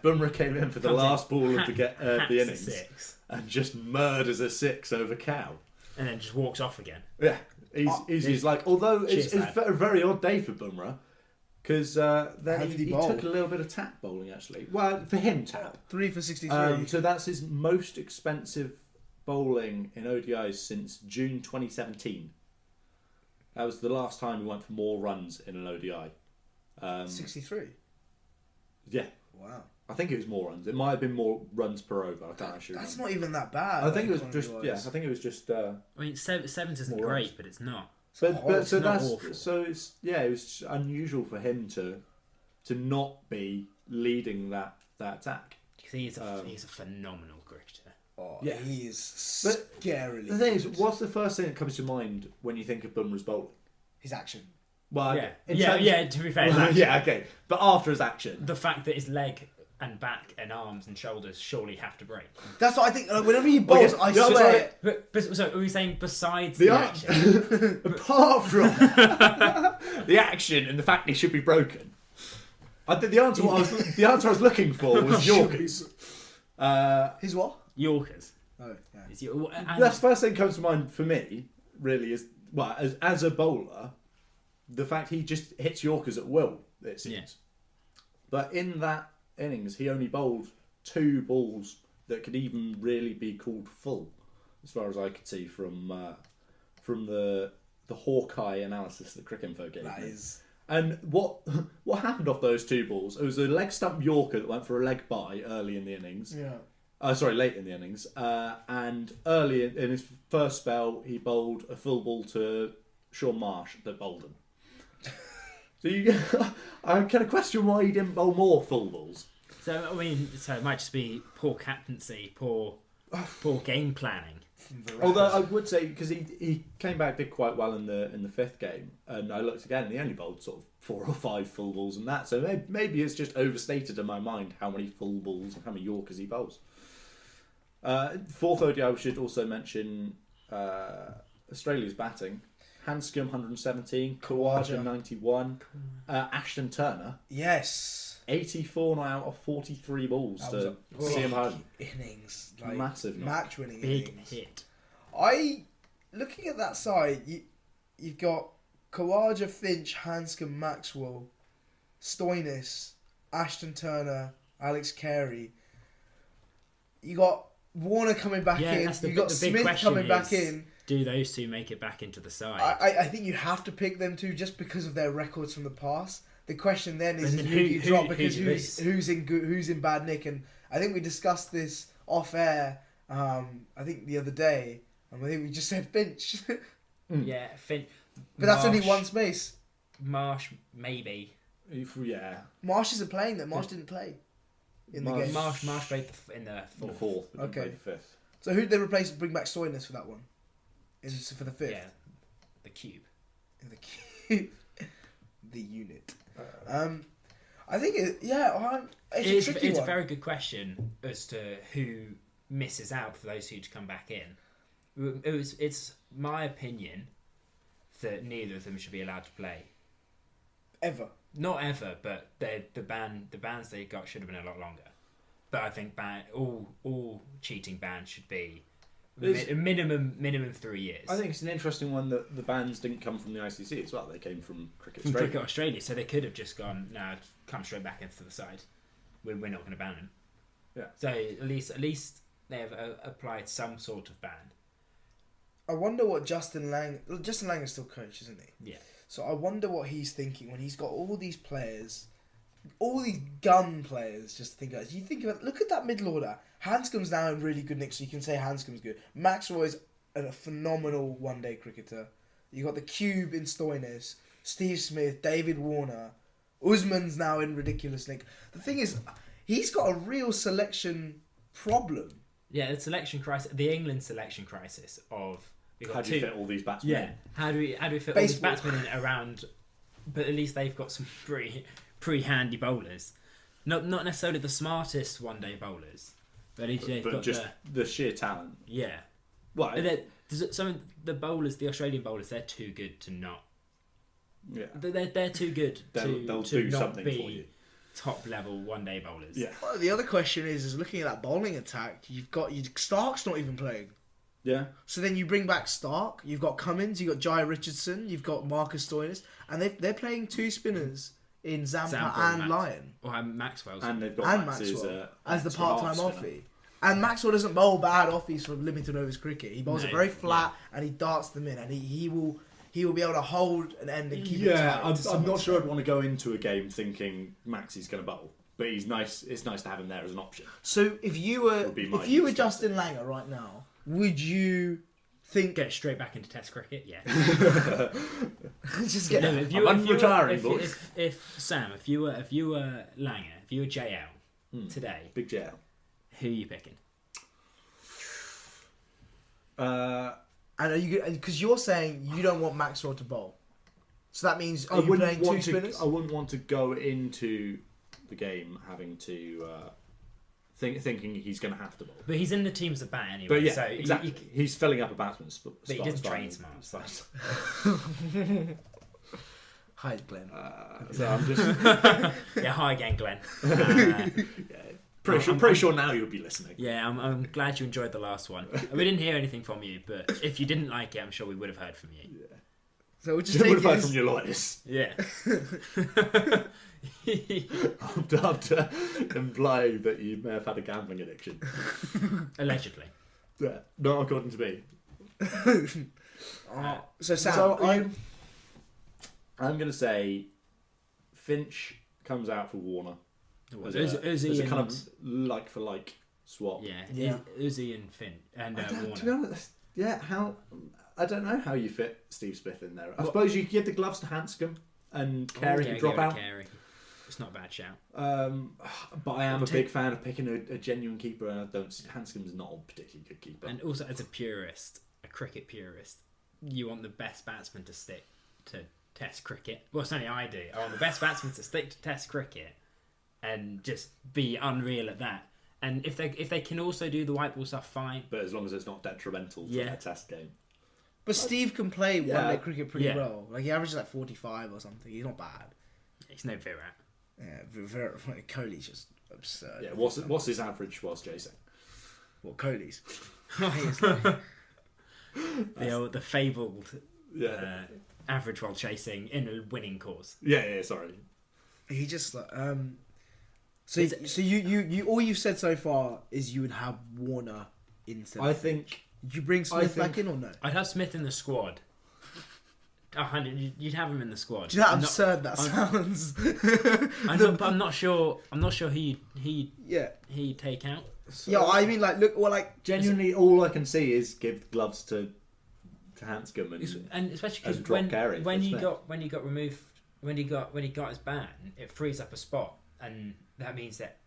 Bumrah came in for the Comes in, last ball of the hacks innings a 6, and just murders a 6 over Cow. and then just walks off again. Yeah, he's like, although it's Cheers, a very odd day for Bumrah, because then did he he bowl? took a little bit of tap bowling actually. Well, for him tap. 3 for 63. So that's his most expensive bowling in ODIs since June 2017. That was the last time he went for more runs in an ODI. 63. Yeah, Wow. I think it was more runs. It might have been more runs per over. I can't actually That's remember. not even that bad. I think it like, was just quantity-wise. I think it was just. I mean, 7s isn't More great, runs. but it's not. It's So not that's awful. so it's it was unusual for him to not be leading that attack. Because he's a phenomenal cricketer. Oh, Yeah. he is But scarily. The thing is, good. what's the first thing that comes to mind when you think of Bumrah's bowling? His action? Well, Yeah, in terms- to be fair, Well, yeah, okay. But after his action, the fact that his leg and back and arms and shoulders surely have to break. That's what I think. Whenever he Well, bowls, yes, I the answer swear. But so are we saying besides the the action? apart from the action and the fact he should be broken, I think the answer I was looking for was Yorkers. His what? Yorkers. Oh, yeah. It's and That's the first thing that comes to mind for me. Really, is as a bowler, the fact he just hits Yorkers at will. It seems. Yeah. But in that innings, he only bowled 2 balls that could even really be called full, as far as I could see from the Hawkeye analysis that Cricinfo gave That me. is. And what happened off those 2 balls? It was a leg stump Yorker that went for a leg bye early in the innings. Yeah. Late in the innings. And early in his first spell, he bowled a full ball to Sean Marsh that bowled him. So I kind of question why he didn't bowl more full balls. so I mean, so it might just be poor captaincy, poor game planning. Although I would say, because he came back, did quite well in the 5th game, and I looked again and he only bowled sort of 4 or 5 full balls in that. So maybe it's just overstated in my mind how many full balls and how many Yorkers he bowls. 4th ODI, we should also mention Australia's batting. Hanscom 117, Khawaja 91, Ashton Turner Yes. 84 now out of 43 balls That was to a see him home. Innings. Like, Massive knock. match-winning Big innings. hit. Looking at that side, you've got Khawaja, Finch, Hanscom, Maxwell, Stoinis, Ashton Turner, Alex Carey. You got Warner coming back Yeah, in. that's the You got the big Smith question coming back is, in. Do those 2 make it back into the side? I think you have to pick them 2 just because of their records from the past. The question then is And then who do you who- drop who because do you lose? who's in bad nick, and I think we discussed this off air. I think the other day, and I think we just said Finch, but Yeah, that's only Marsh- one space. Marsh, maybe. Yeah. Marsh isn't playing. That Marsh didn't play in the Marsh- game. Marsh played in the The 4th. 4th, but Okay. okay. The 5th. So who'd they replace? Bring back Stoinis for that one, for the 5th. Yeah, the cube. In the unit. I think it's a tricky It's one. a very good question as to who misses out for those who to come back in. It's my opinion that neither of them should be allowed to play. Ever. Not ever, but the bans they got should have been a lot longer. But I think all cheating bans should be A minimum 3 years. I think it's an interesting one that the bans didn't come from the ICC as well. They came from Cricket from Australia. Cricket Australia, so they could have just gone, no, come straight back into the side. We're not going to ban him. Yeah. So at least they have applied some sort of ban. I wonder what Justin Lang is still coach, isn't he? Yeah. So I wonder what he's thinking when he's got all these players, all these gun players. Just to think about. You think about, look at that middle order. Hanscom's now in really good nick, so you can say Hanscom's good. Maxwell's a phenomenal one-day cricketer. You got the Cube in Stoinis, Steve Smith, David Warner, Usman's now in ridiculous nick. The thing is, he's got a real selection problem. Yeah, the selection crisis, the England selection crisis of. How do you fit all these batsmen? Yeah, how do we fit all these batsmen in around? But at least they've got some pretty handy bowlers. Not necessarily the smartest one-day bowlers, but at least they've got just the sheer talent. Yeah. Well, some of the bowlers, the Australian bowlers, they're too good to not. Yeah. They're too good they'll to do not something be for you. top level one-day bowlers. Yeah. Well, the other question is looking at that bowling attack. Stark's not even playing. Yeah. So then you bring back Stark. You've got Cummins. You've got Jai Richardson. You've got Marcus Stoinis, and they're playing two spinners in Zampa and Lyon. Or Maxwell's. And they've got Maxwell as the part-time offie. And Maxwell doesn't bowl bad offies for limited overs cricket. He bowls it very flat and he darts them in, and he will be able to hold an end and keep it tight. I'm not sure I'd want to go into a game thinking Maxie's going to bowl, but he's nice. It's nice to have him there as an option. So if you were Justin Langer right now, would you think get straight back into Test cricket? Yeah. just get? I'm retiring, boys. If Sam, if you were Langer, if you were JL today, Big JL, who are you picking? And are you because you're saying you don't want Maxwell to bowl, so that means are you playing two spinners? I wouldn't want to go into the game having to thinking he's going to have to bowl. But he's in the team as a bat anyway. But yeah, so exactly. He's filling up a batsman's spot. But he doesn't train smart. Hi, Glenn. So I'm just yeah. Hi again, Glenn. pretty sure now you'll be listening. Yeah, I'm glad you enjoyed the last one. We didn't hear anything from you, but if you didn't like it, I'm sure we would have heard from you. Yeah. So we'll just would have heard from your lawyers. Yeah. Up to imply that you may have had a gambling addiction. Allegedly. Yeah, not according to me. So Sam, I'm going to say Finch comes out for Warner. As Uzi a kind of like for like swap. Yeah. Uzi and Finn and Warner. To be honest, I don't know how you fit Steve Smith in there. I suppose you could give the gloves to Hanscom and Carey could drop out. Carey. It's not a bad shout. But I am a big fan of picking a genuine keeper, and Hanscom's not a particularly good keeper. And also, as a cricket purist, you want the best batsman to stick to Test cricket. Well, certainly I do. I want the best batsman to stick to Test cricket and just be unreal at that. And if they can also do the white ball stuff, fine. But as long as it's not detrimental to their Test game. But Steve can play one-day cricket pretty well. Like he averages like 45 or something. He's not bad. He's no Virat. Yeah, Kohli's just absurd. Yeah, what's his average whilst chasing? What, Kohli's? The fabled average while chasing in a winning cause. Yeah, sorry. He just like So you all you've said so far is you would have Warner instead. I think. Did you bring Smith back in or no? I'd have Smith in the squad. 100. You'd have him in the squad. Do you know how absurd that sounds? I'm not sure he'd take out. So, yeah, I mean, like, look, well, like, genuinely, all I can see is give gloves to Hanscom and especially because when he got removed, when he got his ban, it frees up a spot, and that means that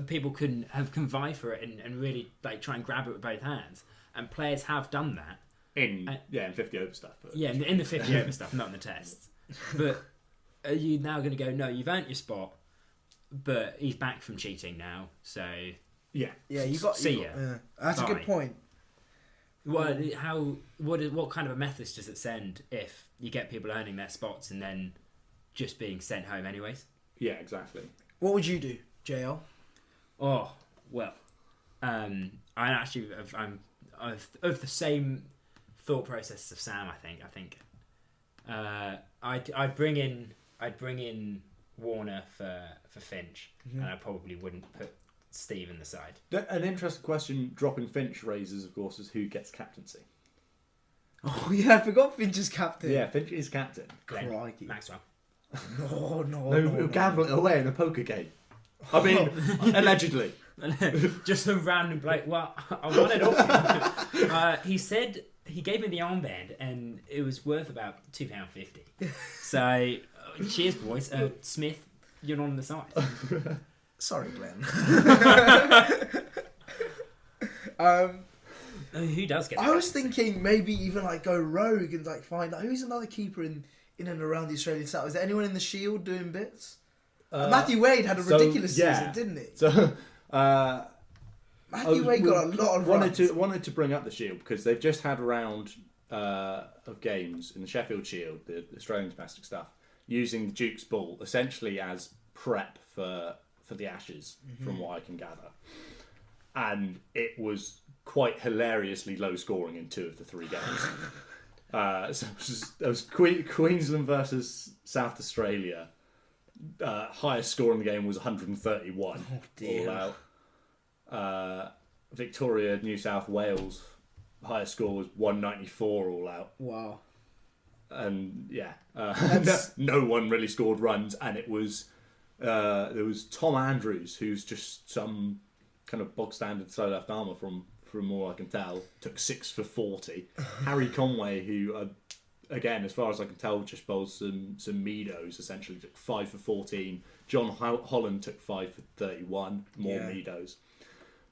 people can vie for it and really like try and grab it with both hands, and players have done that in 50 over stuff. But... Yeah, in the 50 over stuff, not in the tests. But are you now going to go? No, you've earned your spot, but he's back from cheating now, so you got see ya. That's a good point. What kind of a message does it send if you get people earning their spots and then just being sent home anyways? Yeah, exactly. What would you do, JL? Oh well, I'm of the same thought process of Sam. I think I'd bring in Warner for Finch, and I probably wouldn't put Steve in the side. An interesting question dropping Finch raises, of course, is who gets captaincy. Oh yeah, I forgot Finch is captain. Yeah, Finch is captain. Crikey. Maxwell. No, gamble it away in a poker game. I mean, allegedly. Just some random bloke. Well, I won it off him. He said he gave me the armband, and it was worth about £2.50. So, cheers, boys. Smith, you're on the side. Sorry, Glenn. Who does get? I was thinking maybe even like go rogue and like find out who's another keeper in and around the Australian South. Is there anyone in the Shield doing bits? Matthew Wade had a ridiculous season, didn't he? So Matthew Wade got a lot of runs. Wanted to bring up the Shield because they've just had a round of games in the Sheffield Shield, the Australian domestic stuff, using the Duke's ball essentially as prep for the Ashes, from what I can gather. And it was quite hilariously low scoring in 2 of the 3 games. So it was Queensland versus South Australia. Highest score in the game was 131. Oh dear. All out. Victoria, New South Wales, highest score was 194 all out. Wow. And yeah, no one really scored runs, and it was there was Tom Andrews, who's just some kind of bog standard slow left armour from all I can tell, took 6 for 40. Harry Conway, who again, as far as I can tell, just bowls some Meadows, essentially took 5 for 14. John Holland took 5 for 31, more Meadows.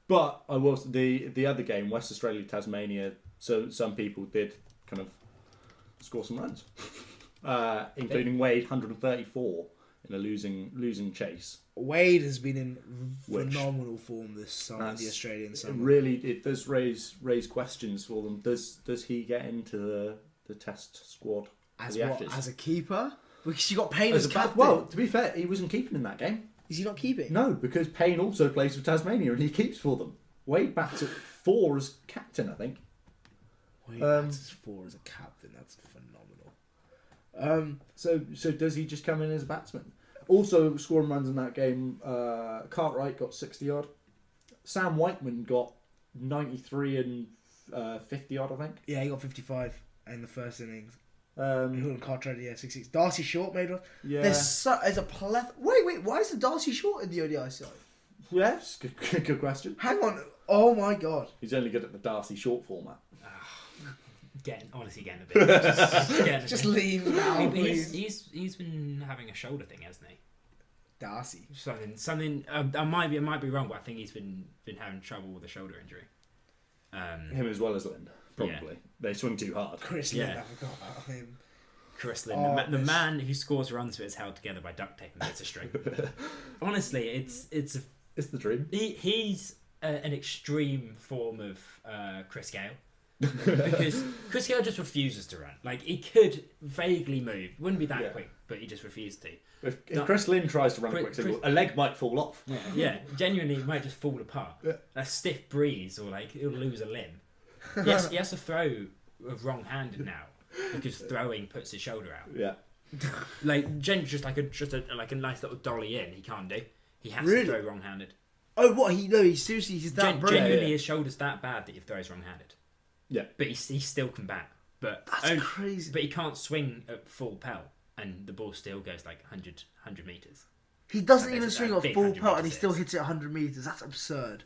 But I was the other game, West Australia, Tasmania. So some people did kind of score some runs, including Wade, 134 in a losing chase. Wade has been in phenomenal form this summer, the Australian summer. It does raise questions for them. Does he get into the Test squad as the what? Ashes? As a keeper? Because you got Payne as captain. Well, to be fair, he wasn't keeping in that game. Is he not keeping? No, because Payne also plays for Tasmania and he keeps for them. Wade bats at 4 as captain, I think. Wade bats as 4 as a captain. That's phenomenal. So does he just come in as a batsman? Also scoring runs in that game, Cartwright got 60 odd. Sam Whiteman got 93 and 50 odd, I think. Yeah, he got 55 in the first innings. Cartwright, 66. Darcy Short made one. Yeah. There's a plethora. Wait, why is the Darcy Short in the ODI side? Yes, good question. Hang on. Oh my god. He's only good at the Darcy Short format. Honestly getting a bit. Just leave now, please. He's been having a shoulder thing, hasn't he? Darcy. Something. I might be wrong, but I think he's been having trouble with a shoulder injury. Him as well as Lind, probably. Yeah. They swing too hard. Chris Lind, I forgot about him. Chris Lind, the man who scores runs but is held together by duct tape and gets a string. Honestly, it's the dream. He's an extreme form of Chris Gale. Because Chris Gale just refuses to run. Like, he could vaguely move. Wouldn't be that quick, but he just refused to. If Chris Lind tries to run a quick signal, a leg might fall off. Yeah, genuinely, it might just fall apart. Yeah. A stiff breeze, or like he'll lose a limb. He has to throw wrong-handed now because throwing puts his shoulder out. Yeah, like just a nice little dolly in. He can't do. He has Really? to throw wrong-handed. Oh, what? He's that brave. Genuinely, his shoulder's that bad that he throws wrong-handed. Yeah, but he still can bat. But that's crazy. But he can't swing at full pelt, and the ball still goes like 100 meters. He doesn't even swing off full pelt, and he still hits hits it 100 meters. That's absurd.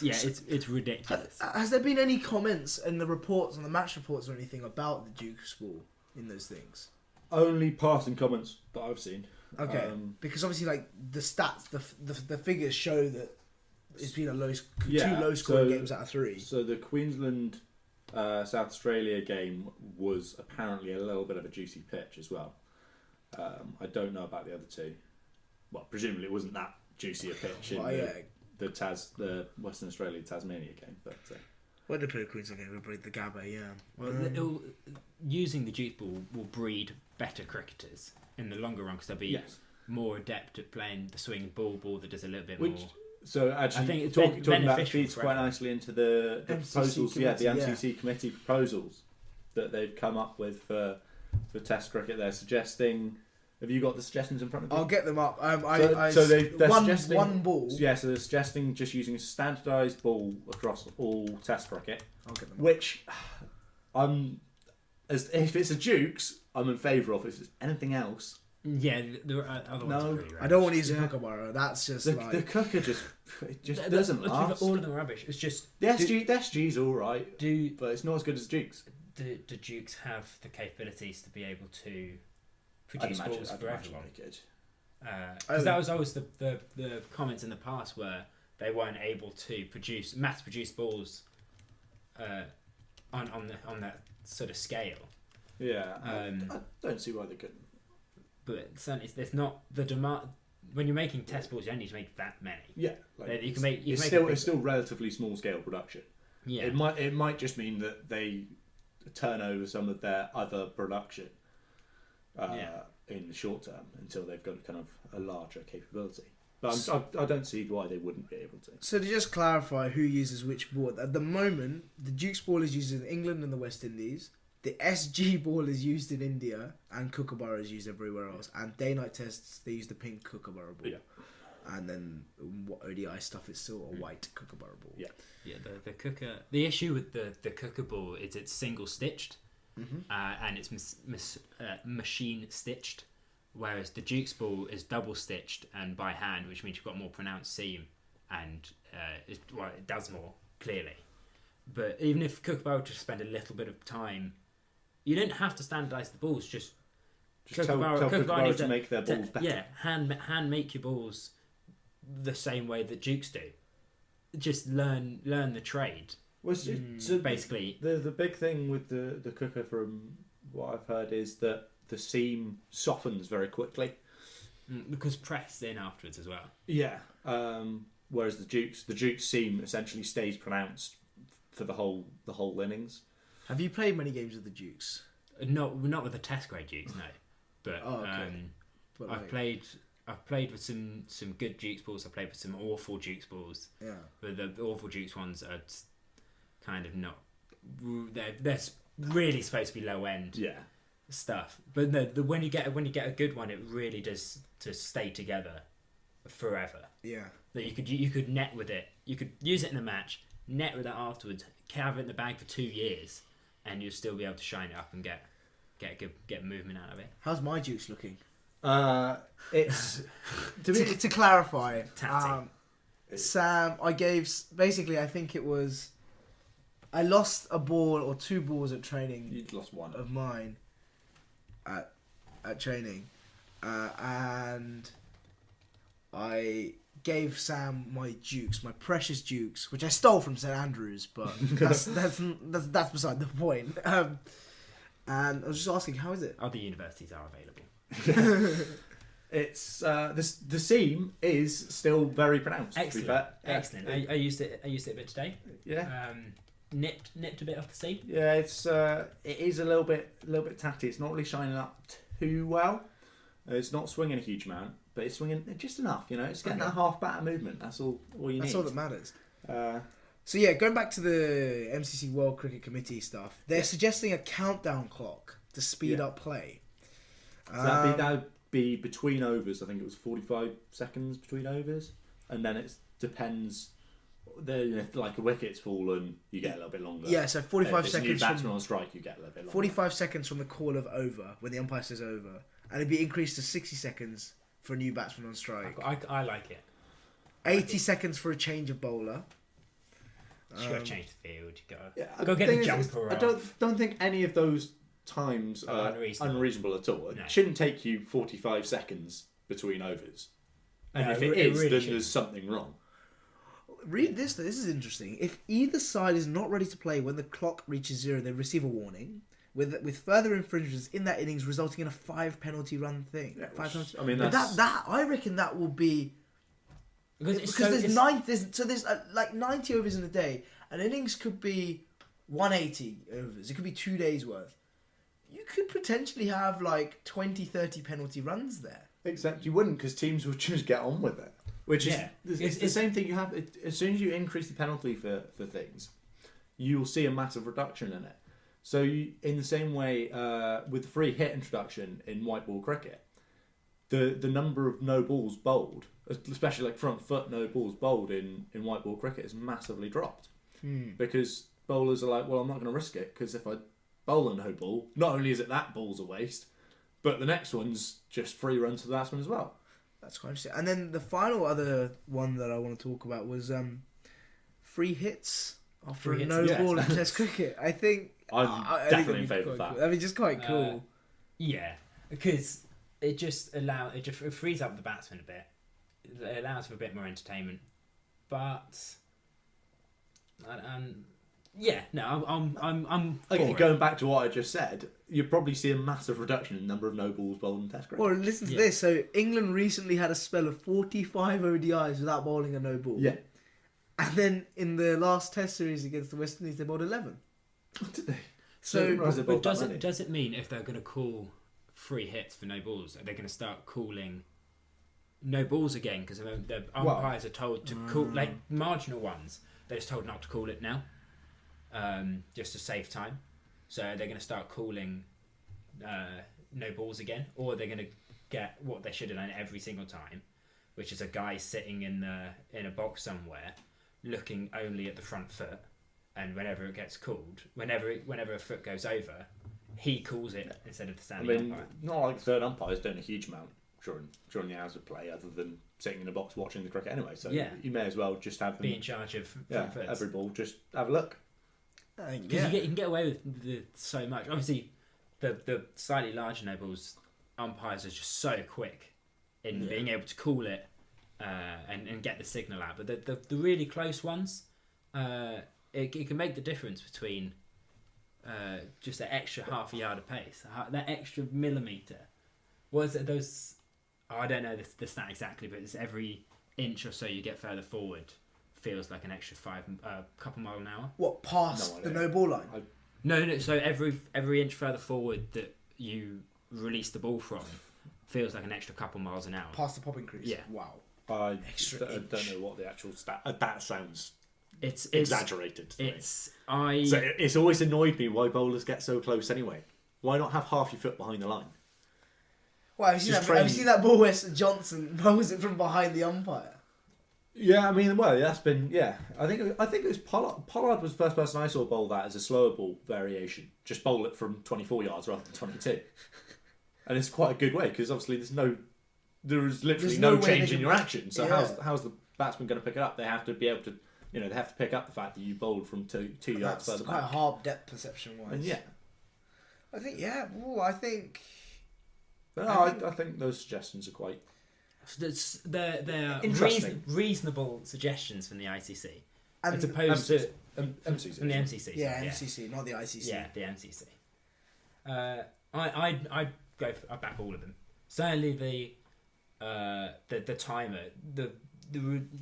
Yeah, it's ridiculous. Has there been any comments in the reports, on the match reports, or anything about the Duke's ball in those things? only passing comments that I've seen. Okay, because obviously, like the stats, the figures show that it's been two low scoring games out of 3. So the Queensland South Australia game was apparently a little bit of a juicy pitch as well. I don't know about the other two. Well, presumably it wasn't that juicy a pitch in the Western Australia Tasmania game, but. When they play the Queensland game, we'll breed the Gabba, yeah. Well, using the Duke ball will breed better cricketers in the longer run because they'll be more adept at playing the swing ball that does a little bit more. So actually, I think it's talking about beneficial feeds for quite everyone. nicely into the MCC proposals. Yeah, the committee, MCC committee proposals that they've come up with for Test cricket. They're suggesting. Have you got the suggestions in front of you? I'll get them up. So they're one suggesting one ball. Yeah, so they're suggesting just using a standardised ball across all Test cricket. I'll get them up. Which if it's a Dukes, I'm in favour of. If it's anything else, Yeah, there are other ones. No, are pretty I don't want to rubbish. use a kookaburra. That's just the like cooker just doesn't last. All of them are rubbish. It's just The SG's all right, but but it's not as good as Dukes. do Dukes have the capabilities to be able to I'd produce imagine, balls I'd for imagine everyone? they could. Because that was always the comments in the past where they weren't able to mass produce balls on that sort of scale. Yeah, I Um, don't see why they couldn't. But certainly, there's not the demand when you're making test balls. You don't need to make that many. Yeah, like You can make. You it's can make still relatively small scale production. Yeah. It might just mean that they turn over some of their other production in the short term until they've got kind of a larger capability. But I don't see why they wouldn't be able to. So to just clarify who uses which ball, at the moment, the Duke's ball is used in England and the West Indies. The SG ball is used in India, and kookaburra is used everywhere else. And day-night tests, they use the pink kookaburra ball. Yeah. And then ODI stuff is still a white kookaburra ball. Yeah. Yeah, the cooker. The issue with the cooker ball is it's single stitched, and it's machine stitched, whereas the Duke's ball is double stitched and by hand, which means you've got a more pronounced seam, and it does more clearly. But even if kookaburra just spend a little bit of time, you don't have to standardise the balls. Just tell kookaburra needs to make their balls better. Yeah, hand make your balls the same way that Dukes do. Just learn the trade. So basically, the big thing with the cooker, from what I've heard, is that the seam softens very quickly. Because pressed in afterwards as well. Yeah. Whereas the Duke's seam essentially stays pronounced for the whole innings. Have you played many games with the Dukes? Not with the test grade Dukes, no. But But I've played with some good Dukes balls. I've played with some awful Dukes balls. Yeah. But the awful Dukes ones are kind of not. They're really supposed to be low end stuff. But when you get a good one, it really does to stay together forever. Yeah. That you could net with it. You could use it in a match, net with it afterwards, have it in the bag for 2 years, and you'll still be able to shine it up and get movement out of it. How's my Dukes looking? It's To clarify, Tatty. Sam, I think it was, I lost a ball or two balls at training. You'd lost one of mine at training, and I gave Sam my Dukes, my precious Dukes, which I stole from St Andrews, but that's beside the point. And I was just asking, how is it? Other universities are available. It's the seam is still very pronounced. Excellent, to be fair. excellent. I used it a bit today. Yeah. Nipped a bit off the seam. Yeah, it is a little bit tatty. It's not really shining up too well. It's not swinging a huge amount, but it's swinging just enough. It's getting that half batter movement. That's all you need. That's all that matters. Uh, So yeah, going back to the MCC World Cricket Committee stuff, they're suggesting a countdown clock to speed up play. So that'd be between overs. I think it was 45 seconds between overs, and then it depends. If like a wicket's fallen, you get a little bit longer. Yeah, so 45 if seconds. New batsman on strike, you get a little bit longer. 45 seconds from the call of over, when the umpire says over, and it'd be increased to 60 seconds for a new batsman on strike. I like it. 80 seconds for a change of bowler. You got to change the field. You got the to get thing the is, jumper. I don't think any of those times are unreasonable at all. It shouldn't take you 45 seconds between overs. And if it is, then there's something wrong. Read this. This is interesting. If either side is not ready to play when the clock reaches 0, they receive a warning, with further infringements in that innings resulting in a 5 penalty run thing. Yeah, I mean, that I reckon that will be because there's 90 overs in a day. An innings could be 180 overs. It could be 2 days worth. You could potentially have like 20, 30 penalty runs there. Except you wouldn't, because teams would just get on with it. Which is Yeah. it's the same thing you have. As soon as you increase the penalty for things, you will see a massive reduction in it. So in the same way with the free hit introduction in white ball cricket, the number of no balls bowled, especially like front foot no balls bowled in white ball cricket, is massively dropped. Because bowlers are like, well, I'm not going to risk it, because if I bowl a no ball, not only is it that ball's a waste, but the next one's just free run to the batsman as well. That's quite interesting. And then the final other one that I want to talk about was free hits after Free a hits, no yes. ball in Test cricket. I think I'm definitely in favour of quite that. cool. I mean, just quite cool. Yeah, because it frees up the batsman a bit. It allows for a bit more entertainment, but yeah, no, I'm for Okay, it. going back to what I just said, you'd probably see a massive reduction in the number of no balls bowled in Test cricket. Well, listen to this. So England recently had a spell of 45 ODIs without bowling a no ball. Yeah. And then in the last Test series against the West Indies, they bowled 11. What did they? So, But does it mean if they're going to call free hits for no balls, are they going to start calling no balls again? Because the umpires are told to call, like marginal ones, they're just told not to call it now, just to save time. So they're going to start calling no balls again, or they're going to get what they should have done every single time, which is a guy sitting in a box somewhere, looking only at the front foot. And whenever it gets called, whenever a foot goes over, he calls it instead of the standing umpire. Not like the third umpire's doing a huge amount during the hours of play, other than sitting in a box watching the cricket anyway. So you may as well just have them Be in charge of front foots. every ball. Just have a look. Because you can get away with so much. Obviously, the slightly larger no balls, umpires are just so quick in being able to call it and get the signal out. But the really close ones, it can make the difference between just that extra half a yard of pace, that extra millimetre. What is it? Those I don't know the stat exactly, but it's every inch or so you get further forward feels like an extra couple mile an hour. What, past the no ball line? No. So every inch further forward that you release the ball from feels like an extra couple miles an hour. Past the popping crease? Yeah. Wow. I Extra don't know what the actual stat. That sounds It's exaggerated. To me. So it's always annoyed me why bowlers get so close anyway. Why not have half your foot behind the line? Well, have you seen that ball where Johnson bowls it from behind the umpire? Yeah, I mean, well, that's been I think it was Pollard. Pollard was the first person I saw bowl that as a slower ball variation. Just bowl it from 24 yards rather than 22, and it's quite a good way because obviously there is literally no change in your action. So how's the batsman going to pick it up? They have to be able to, they have to pick up the fact that you bowled from two yards further quite back. hard depth perception wise. And I think I think those suggestions are quite. they're Interesting. reasonable suggestions from the ICC, and as opposed to MCC. from the MCC. yeah, MCC, not the ICC. Yeah, the MCC. I back all of them. Certainly the timer.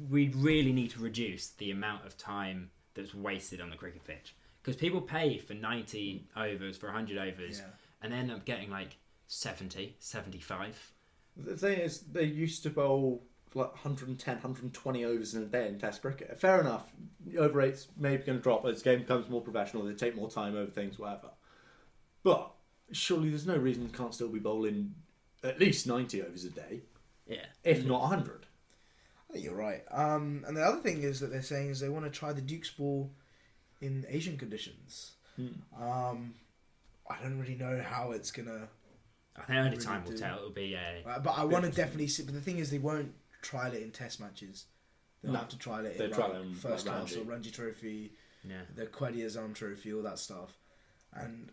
We really need to reduce the amount of time that's wasted on the cricket pitch, because people pay for 90 overs, for 100 overs, and they end up getting like 70, 75. The thing is, they used to bowl like 110, 120 overs in a day in Test cricket. Fair enough, over rates maybe going to drop as the game becomes more professional. They take more time over things, whatever. But surely there's no reason you can't still be bowling at least 90 overs a day, if not 100. I think you're right. And the other thing is that they're saying is they want to try the Duke's ball in Asian conditions. I don't really know how it's gonna. I think only time will tell. It'll be but I want to definitely see. But the thing is, they won't trial it in Test matches. They'll have to trial it in first class or Ranji Trophy, the Quadia Azam Trophy, all that stuff. And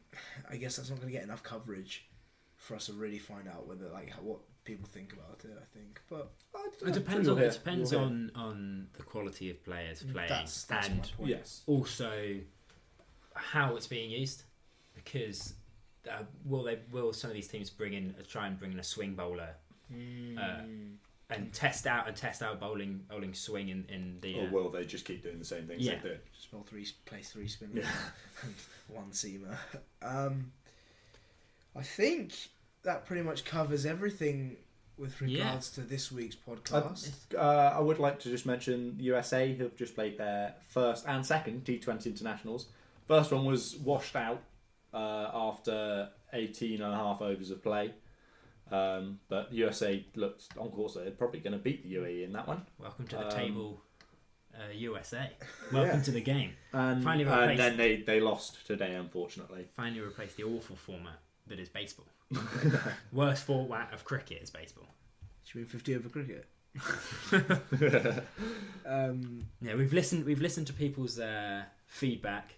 I guess that's not going to get enough coverage for us to really find out whether what people think about it. I think, but it depends on the quality of players playing and also how it's being used, because will some of these teams try and bring in a swing bowler and test out bowling swing in the or will they just keep doing the same things they do? Just bowl play three spinners and one seamer. I think that pretty much covers everything with regards to this week's podcast. I would like to just mention the USA have just played their first and second T20 internationals. First one was washed out after 18 and a half overs of play. But USA looked on course. They're probably going to beat the UAE in that one. Welcome to the table, USA. Welcome to the game. And then they lost today, unfortunately. Finally replaced the awful format that is baseball. Worst format of cricket is baseball. Should we 50 over cricket? Yeah, we've listened to people's feedback.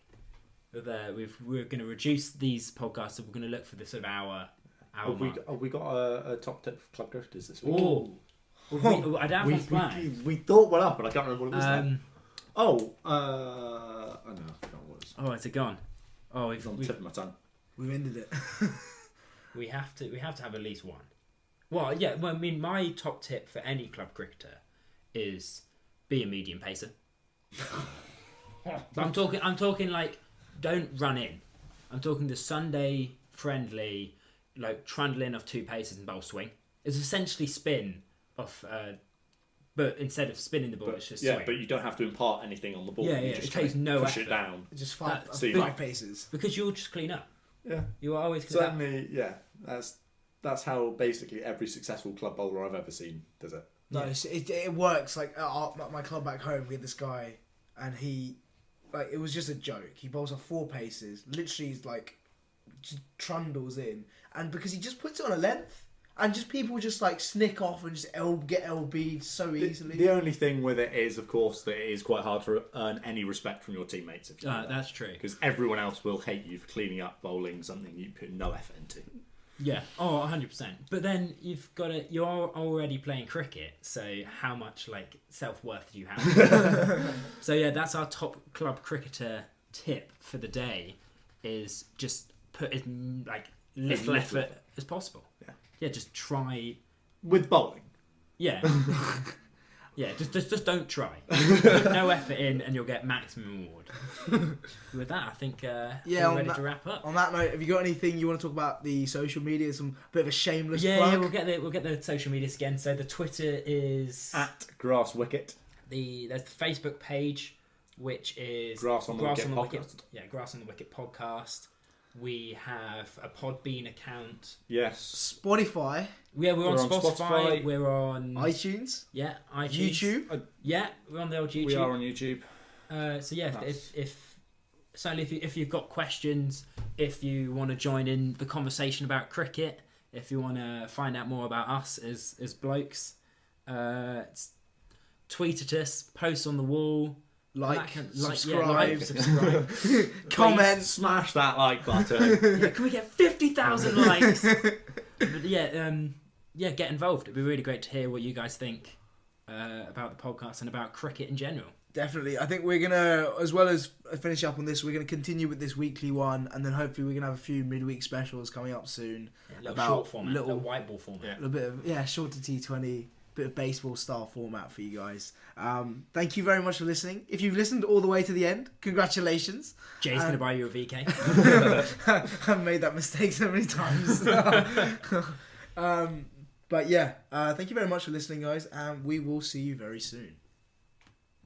We're going to reduce these podcasts, so we're going to look for the sort of hour. Have we got a top tip for club cricketers this week? I'd have one planned. We thought one up, but I can't remember what it was. I know. I forgot what it was. Oh, it's gone. Oh, It's on the tip of my tongue. We've ended it. We have to have at least one. Well, yeah. Well, I mean, my top tip for any club cricketer is be a medium pacer. But I'm talking like, don't run in. I'm talking the Sunday friendly, like trundling of two paces and bowl swing. It's essentially spin off, but instead of spinning the ball, it's just swing. But you don't have to impart anything on the ball. Yeah, You yeah. just It takes no push effort. it down. Just five paces. Because you'll just clean up. Yeah. You are always Certainly, yeah. That's how basically every successful club bowler I've ever seen does it. No, it works. Like at my club back home, we had this guy, and he, like, it was just a joke. He bowls off 4 paces, literally like, just trundles in, and because he just puts it on a length, and just people just like snick off and just get LB'd so easily. The only thing with it is, of course, that it is quite hard to earn any respect from your teammates if you do that. That's true. Because everyone else will hate you for cleaning up bowling something you put no effort into. Yeah, 100%. But then you're already playing cricket, so how much like self-worth do you have? So yeah, that's our top club cricketer tip for the day, is just put as like little effort as possible. Yeah, just try with bowling. Yeah. Yeah, just don't try. Put no effort in and you'll get maximum reward. With that, I think we're ready to wrap up. On that note, have you got anything you want to talk about the social media? Some bit of a shameless plug? Yeah, we'll get the social medias again. So the Twitter is @GrassWicket. There's the Facebook page, which is Grass on the Wicket podcast. Yeah, Grass on the Wicket podcast. We have a Podbean account. Yes. Spotify. Yeah, we're on Spotify. We're on iTunes. Yeah, iTunes. YouTube. Yeah, we're on the old YouTube. We are on YouTube. So yeah, if you've got questions, if you want to join in the conversation about cricket, if you want to find out more about us as blokes, tweet at us, post on the wall. Subscribe, comment, smash that like button. Yeah, can we get 50,000 likes? But get involved. It'd be really great to hear what you guys think about the podcast and about cricket in general. Definitely. I think we're gonna, as well as finish up on this, we're gonna continue with this weekly one, and then hopefully we're gonna have a few midweek specials coming up soon. About short format, little white ball format. A little bit of shorter T20. Bit of baseball style format for you guys. Thank you very much for listening. If you've listened all the way to the end, congratulations. Jay's going to buy you a VK. I've made that mistake so many times. But yeah, thank you very much for listening, guys, and we will see you very soon.